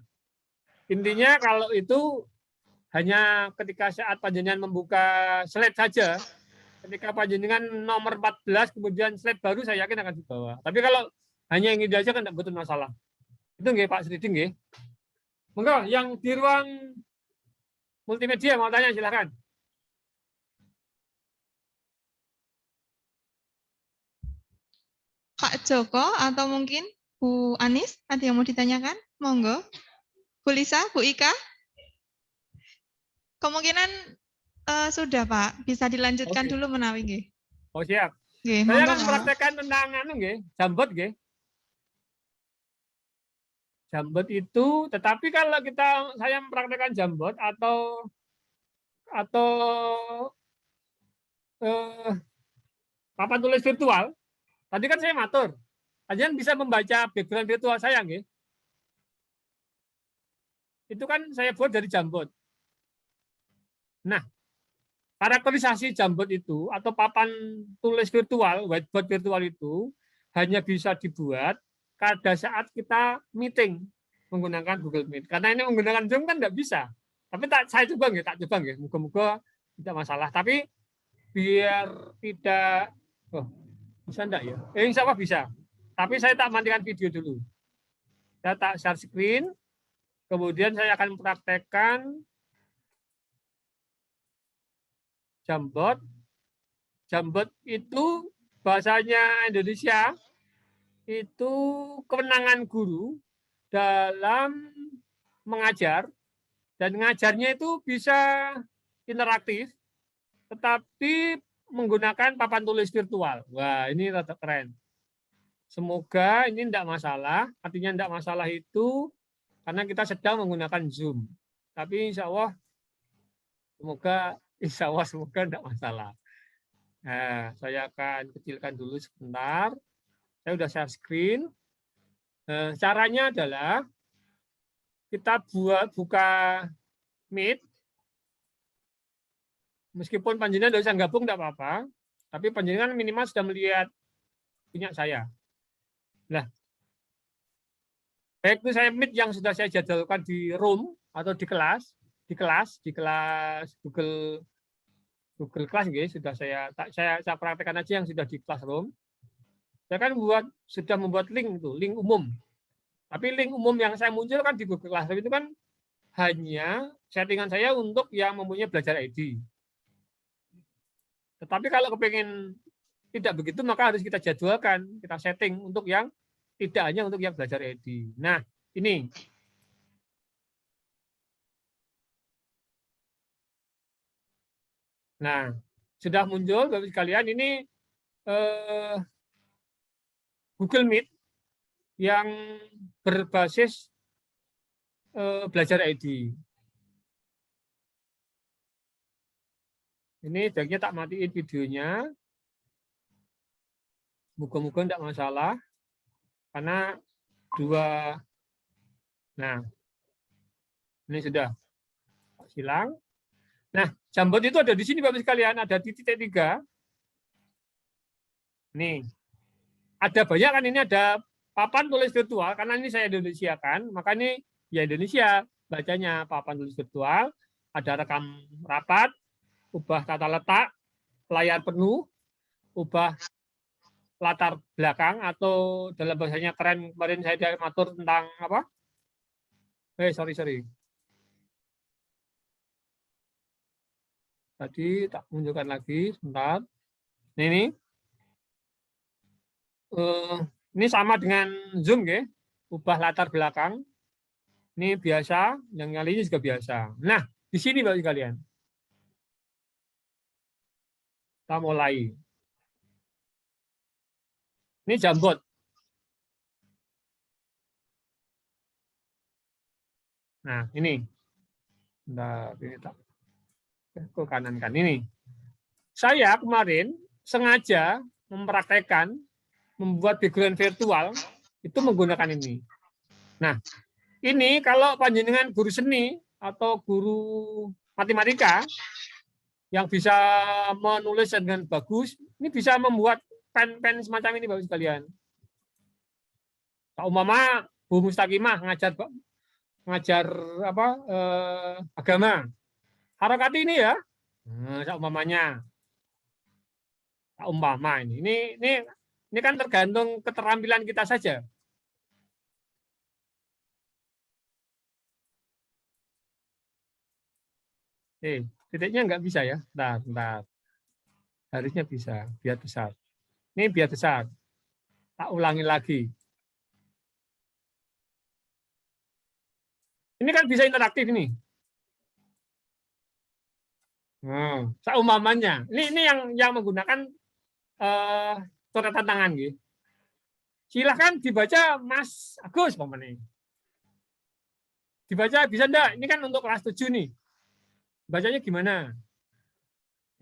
Intinya kalau itu hanya ketika saat panjenengan membuka slide saja, ketika panjenengan nomor 14, kemudian slide baru saya yakin akan di bawah. Tapi kalau hanya ingin aja kan tidak betul masalah. Itu nggih Pak Sriding nggih. Monggo yang di ruang multimedia mau tanya silakan. Pak Joko atau mungkin Bu Anis ada yang mau ditanyakan? Monggo. Bu Lisa, Bu Ika. Kemungkinan sudah Pak, bisa dilanjutkan dulu menawi nggih. Oh siap. Nggih, saya monggo. akan praktekkan tentang nggih, jambot nggih. Jambot itu, tetapi kalau saya mempraktekkan jambot atau papan tulis virtual, tadi kan saya matur, kalian bisa membaca background virtual saya, nggih. Itu kan saya buat dari jambot. Nah, karakterisasi Jamboard itu atau papan tulis virtual, whiteboard virtual itu hanya bisa dibuat pada saat kita meeting menggunakan Google Meet. Karena ini menggunakan Zoom kan nggak bisa. Tapi saya coba nggak, tak coba nggak. Moga-moga tidak masalah. Tapi biar tidak, oh bisa enggak ya? Insya Allah bisa. Tapi saya tak matikan video dulu. Saya tak share screen. Kemudian saya akan praktekkan Jamboard. Jamboard itu bahasanya Indonesia itu kewenangan guru dalam mengajar, dan ngajarnya itu bisa interaktif, tetapi menggunakan papan tulis virtual. Wah, ini rada keren. Semoga ini tidak masalah. Artinya tidak masalah itu karena kita sedang menggunakan Zoom. Tapi insya Allah semoga tidak masalah. Nah, saya akan kecilkan dulu sebentar. Saya sudah share screen. Caranya adalah kita buka Meet. Meskipun panjenengan tidak usah gabung, tidak apa-apa. Tapi panjenengan minimal sudah melihat punya saya. Nah, baik itu saya Meet yang sudah saya jadwalkan di room atau di kelas Google Class, sudah saya praktekkan aja yang sudah di Classroom. Saya kan sudah membuat link umum. Tapi link umum yang saya munculkan di Google Classroom itu kan hanya settingan saya untuk yang mempunyai belajar ID. Tetapi kalau kepengen tidak begitu, maka harus kita jadwalkan, kita setting untuk yang tidak hanya untuk yang belajar ID. Nah, ini. Nah, sudah muncul Bapak sekalian, ini Google Meet yang berbasis belajar ID. Ini baiknya tak matiin videonya. Moga-moga tidak masalah. Karena nah, ini sudah silang. Nah, Jamboard itu ada di sini Bapak sekalian, ada di titik 3. Nih, ada banyak kan, ini ada papan tulis virtual, karena ini saya Indonesia kan, maka ini ya Indonesia bacanya papan tulis virtual, ada rekam rapat, ubah tata letak, layar penuh, ubah latar belakang, atau dalam bahasanya keren, kemarin saya matur tentang apa? Sorry. Tadi tak munculkan lagi, sebentar. Ini sama dengan Zoom, ya. Ubah latar belakang. Ini biasa, yang kali ini juga biasa. Nah, di sini Bapak sekalian. Kita mulai. Ini Jamboard. Nah, ini. Bentar, ini tak ke kanan kan ini. Saya kemarin sengaja mempraktekkan membuat background virtual itu menggunakan ini. Nah, ini kalau panjenengan guru seni atau guru matematika yang bisa menulis dengan bagus, ini bisa membuat pen semacam ini Bapak sekalian. Umpama Bu Mustaqimah ngajar agama. Harokat ini ya. Nah, umpama ini kan tergantung keterampilan kita saja. Titiknya nggak bisa ya. Bentar. Harusnya bisa, biar besar. Ini biar besar. Tak ulangi lagi. Ini kan bisa interaktif ini. Seumpamanya. Ini yang menggunakan coretan tangan gitu. Silahkan dibaca Mas Agus umpamanya. Dibaca bisa enggak? Ini kan untuk kelas 7 nih. Bacanya gimana?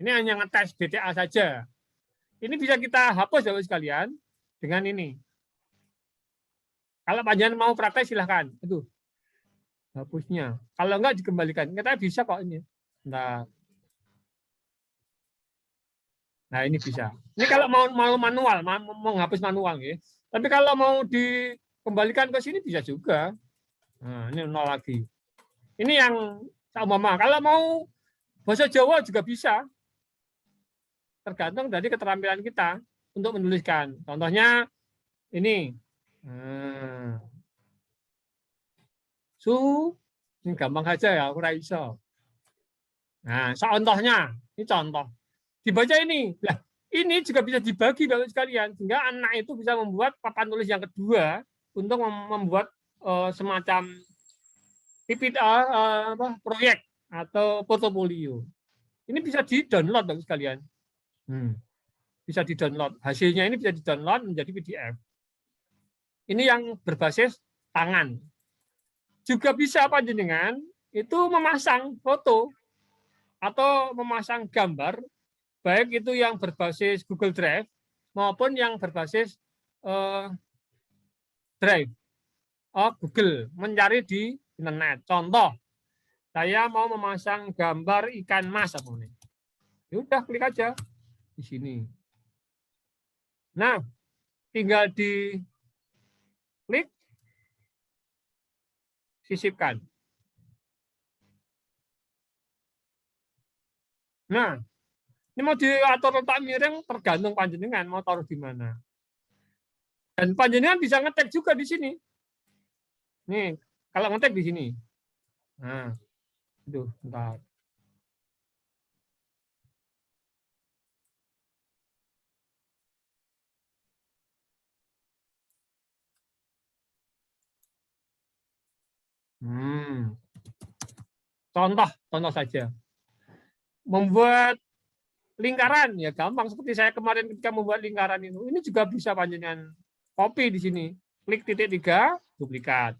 Ini hanya ngetes BTA saja. Ini bisa kita hapus Bapak sekalian dengan ini. Kalau panjenengan mau praktek silahkan. Aduh, hapusnya. Kalau enggak dikembalikan. Kita bisa kok ini. Nah, Nah, ini bisa. Ini kalau mau manual, mau ngapus manual ya. Tapi kalau mau dikembalikan ke sini bisa juga. Nah, ini 0 lagi. Ini yang umpama. Kalau mau bahasa Jawa juga bisa. Tergantung dari keterampilan kita untuk menuliskan. Contohnya ini. Ini gampang saja ya, aku iso. Nah, contohnya, ini contoh. Dibaca ini. Lah, ini juga bisa dibagi Bapak sekalian, sehingga anak itu bisa membuat papan tulis yang kedua untuk membuat semacam proyek atau portofolio. Ini bisa di-download Bapak sekalian. Bisa di-download. Hasilnya ini bisa di-download menjadi PDF. Ini yang berbasis tangan. Juga bisa panjenengan itu memasang foto atau memasang gambar, baik itu yang berbasis Google Drive maupun yang berbasis Drive. Google, mencari di internet. Contoh, saya mau memasang gambar ikan mas. Ya udah, klik aja di sini. Nah, tinggal di klik, sisipkan. Nah, ini mau diatur letak miring tergantung panjenengan mau taruh di mana. Dan panjenengan bisa ngetek juga di sini. Nih, kalau ngetek di sini. Nah, itu bentar. Contoh saja. Membuat lingkaran ya gampang, seperti saya kemarin ketika membuat lingkaran itu. Ini juga bisa panjenengan copy di sini. Klik titik 3, duplikat.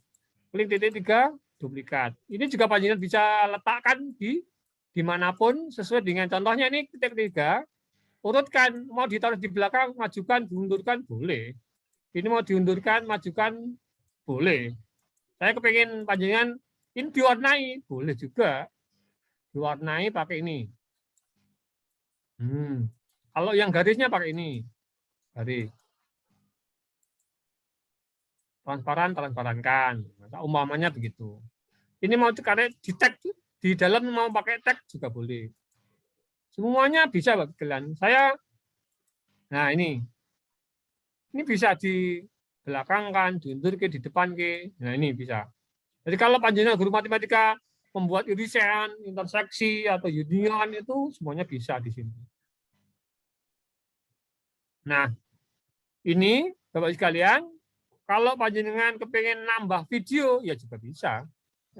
Klik titik 3, duplikat. Ini juga panjenengan bisa letakkan di dimanapun sesuai dengan contohnya ini titik 3. Urutkan, mau ditaruh di belakang, majukan, diundurkan, boleh. Ini mau diundurkan, majukan, boleh. Saya kepingin panjenengan ini diwarnai, boleh juga. Diwarnai pakai ini. Kalau yang garisnya pakai ini. Garis. Transparankan. Umpamanya begitu. Ini mau di tag, di dalam mau pakai tag juga boleh. Semuanya bisa bagi kalian. Nah ini bisa di belakang kan, diundur ke, di depan ke. Nah ini bisa. Jadi kalau panjenengan guru matematika membuat irisan, interseksi atau union itu semuanya bisa di sini. Nah ini Bapak sekalian, kalau panjenengan kepengen nambah video ya juga bisa.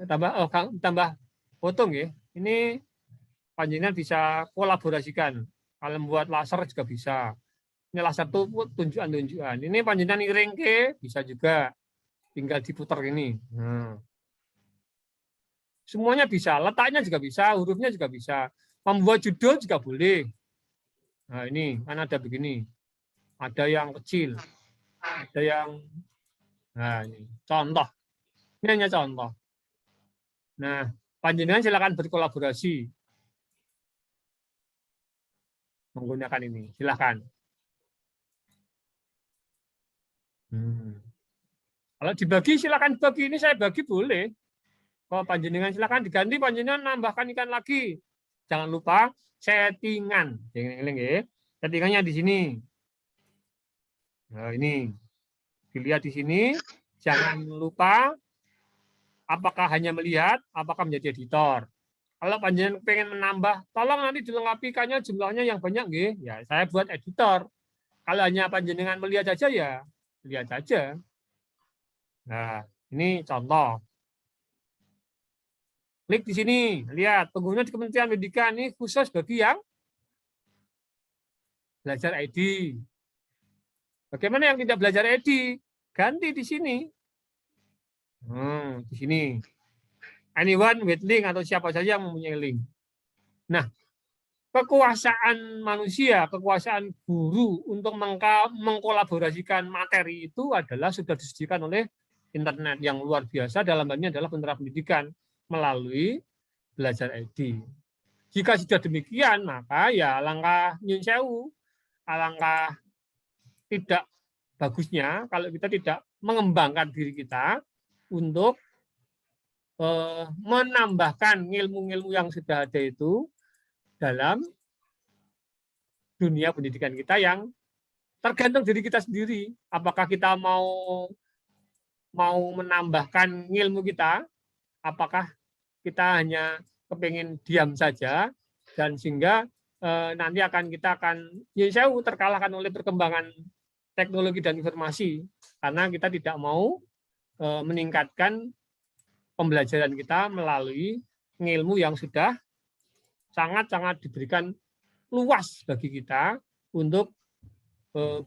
Tambah foto ya. Ini panjenengan bisa kolaborasikan. Kalau membuat laser juga bisa. Ini laser itu tunjukan-tunjukan. Ini panjenengan iring ke bisa juga. Tinggal diputar ini. Nah. Semuanya bisa. Letaknya juga bisa. Hurufnya juga bisa. Membuat judul juga boleh. Nah ini kan ada begini. Ada yang kecil. Ada yang. Nah ini contoh. Ini hanya contoh. Nah panjenengan silakan berkolaborasi. Menggunakan ini. Silakan. Kalau dibagi silakan bagi, ini saya bagi boleh. Kalau panjenengan silakan diganti, panjenengan nambahkan ikan lagi. Jangan lupa settingan. Settingannya di sini. Nah, ini dilihat di sini. Jangan lupa apakah hanya melihat, apakah menjadi editor. Kalau panjenengan pengen menambah, tolong nanti dilengkapi ikannya jumlahnya yang banyak, nggih. Ya, saya buat editor. Kalau hanya panjenengan melihat saja ya lihat saja. Nah, ini contoh. Klik di sini, lihat pengguna di Kementerian Pendidikan ini khusus bagi yang belajar ID. Bagaimana yang tidak belajar ID? Ganti di sini. Di sini. Anyone with link atau siapa saja yang mempunyai link. Nah, kekuasaan manusia, kekuasaan guru untuk mengkolaborasikan materi itu adalah sudah disediakan oleh internet yang luar biasa. Dalam hal ini adalah Kementerian Pendidikan melalui Belajar ID. Jika sudah demikian, maka ya langkah nyun sewu, alangkah tidak bagusnya kalau kita tidak mengembangkan diri kita untuk menambahkan ilmu-ilmu yang sudah ada itu dalam dunia pendidikan kita yang tergantung diri kita sendiri. Apakah kita mau menambahkan ilmu kita, apakah kita hanya kepingin diam saja, dan sehingga nanti kita akan terkalahkan oleh perkembangan teknologi dan informasi, karena kita tidak mau meningkatkan pembelajaran kita melalui ilmu yang sudah sangat-sangat diberikan luas bagi kita untuk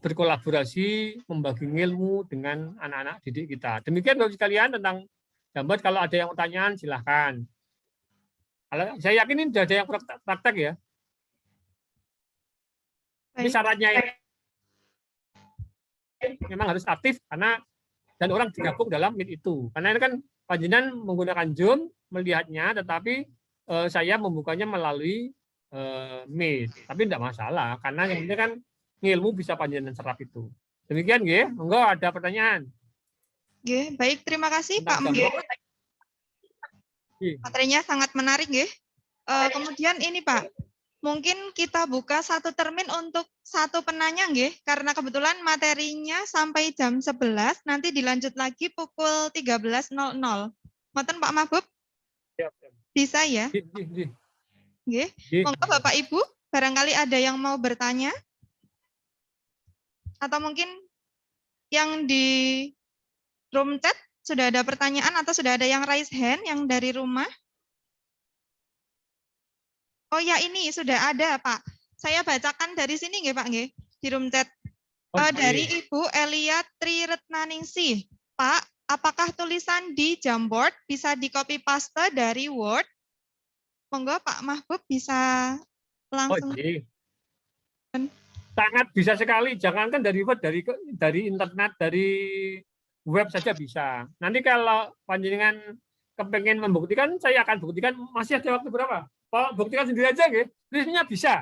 berkolaborasi, membagi ilmu dengan anak-anak didik kita. Demikian Bapak sekalian tentang Jamboard. Kalau ada yang pertanyaan silahkan. Saya yakin ini sudah ada yang praktek ya. Ini syaratnya memang harus aktif karena dan orang digabung dalam Meet itu. Karena ini kan panjenengan menggunakan Zoom melihatnya, tetapi saya membukanya melalui Meet. Tapi tidak masalah karena yang ini kan ilmu bisa panjenengan serap itu. Demikian nggih. Monggo ada pertanyaan. Nggih, baik, terima kasih Pak Munggo. Materinya sangat menarik nggih. Kemudian ini Pak, mungkin kita buka satu termin untuk satu penanya nggih, karena kebetulan materinya sampai jam 11, nanti dilanjut lagi pukul 13.00. Mboten Pak Mahbub? Bisa ya? Nggih. Monggo Bapak Ibu, barangkali ada yang mau bertanya? Atau mungkin yang di room chat sudah ada pertanyaan atau sudah ada yang raise hand yang dari rumah? Oh ya, ini sudah ada Pak. Saya bacakan dari sini nggih Pak nggih, di room chat. Dari Ibu Elia Triretnaningsih. Pak, apakah tulisan di Jamboard bisa di copy paste dari Word? Monggo Pak Mahbub bisa langsung. Sangat bisa sekali. Jangankan dari Word, dari internet, dari web saja bisa. Nanti kalau panjenengan kepengen membuktikan, saya akan buktikan. Masih ada waktu berapa? Kalau buktikan sendiri aja, nggih. Prinsipnya bisa.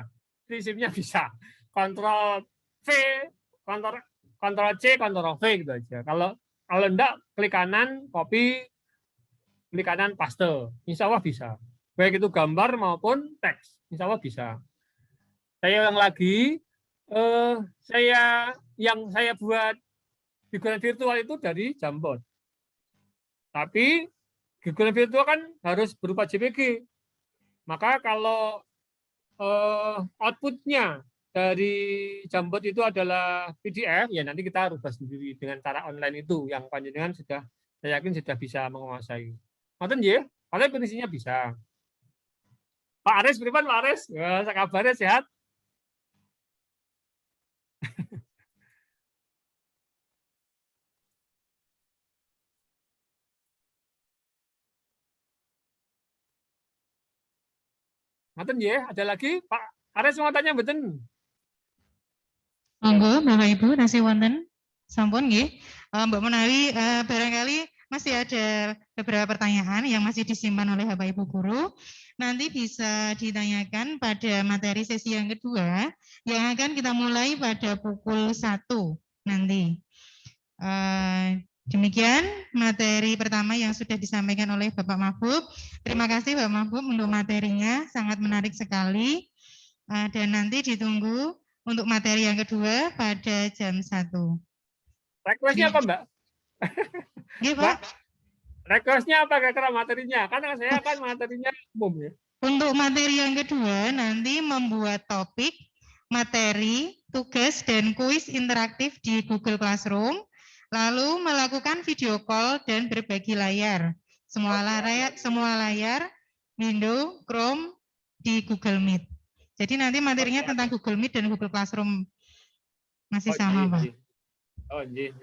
Prinsipnya bisa. Kontrol V, kontrol C, kontrol V gitu aja. Kalau enggak, klik kanan, copy, klik kanan, paste. Insya Allah bisa. Baik itu gambar maupun teks. Insya Allah bisa. Saya ulang lagi. Yang saya buat figuran virtual itu dari Jamboard. Tapi figuran virtual kan harus berupa JPG. Maka kalau outputnya dari Jamboard itu adalah PDF, ya nanti kita rubah sendiri dengan cara online itu yang panjenengan sudah, saya yakin sudah bisa menguasai. Ngoten nggih? Paling kondisinya bisa. Pak Aris, pripun Pak Aris? Ya, kabarnya sehat? Ngoten nggih, ada lagi Pak Aris mau tanya mboten? Monggo Bapak Ibu nasi wonten sampun nggih. Mbak Menawi barangkali masih ada beberapa pertanyaan yang masih disimpan oleh Bapak Ibu guru. Nanti bisa ditanyakan pada materi sesi yang kedua yang akan kita mulai pada pukul 1 nanti. Demikian materi pertama yang sudah disampaikan oleh Bapak Mahbub. Terima kasih Bapak Mahbub untuk materinya, sangat menarik sekali. Dan nanti ditunggu untuk materi yang kedua pada jam 1. Request-nya apa Mbak? Iya Pak. Request-nya apa kira-kira materinya? Karena saya kan materinya umum ya. Untuk materi yang kedua nanti membuat topik, materi, tugas, dan kuis interaktif di Google Classroom. Lalu melakukan video call dan berbagi layar. Semua layar Windows, Chrome di Google Meet. Jadi nanti materinya tentang Google Meet dan Google Classroom masih sama, Pak. Oh, nggih.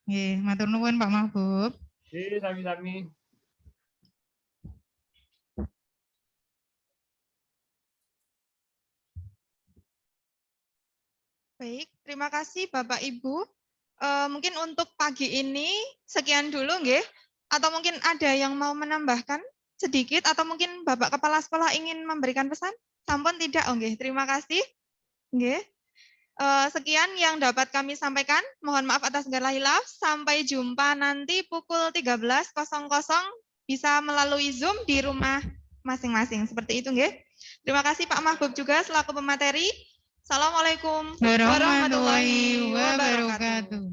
Nggih, matur nuwun Pak Mahbub. Nggih, sami-sami. Baik, terima kasih Bapak Ibu. Mungkin untuk pagi ini sekian dulu nggih. Atau mungkin ada yang mau menambahkan sedikit atau mungkin Bapak Kepala Sekolah ingin memberikan pesan? Sampun tidak, nggih. Terima kasih. Nggih. Sekian yang dapat kami sampaikan. Mohon maaf atas segala hilaf. Sampai jumpa nanti pukul 13.00 bisa melalui Zoom di rumah masing-masing. Seperti itu, nggih. Terima kasih Pak Mahbub juga selaku pemateri. Assalamualaikum warahmatullahi wabarakatuh.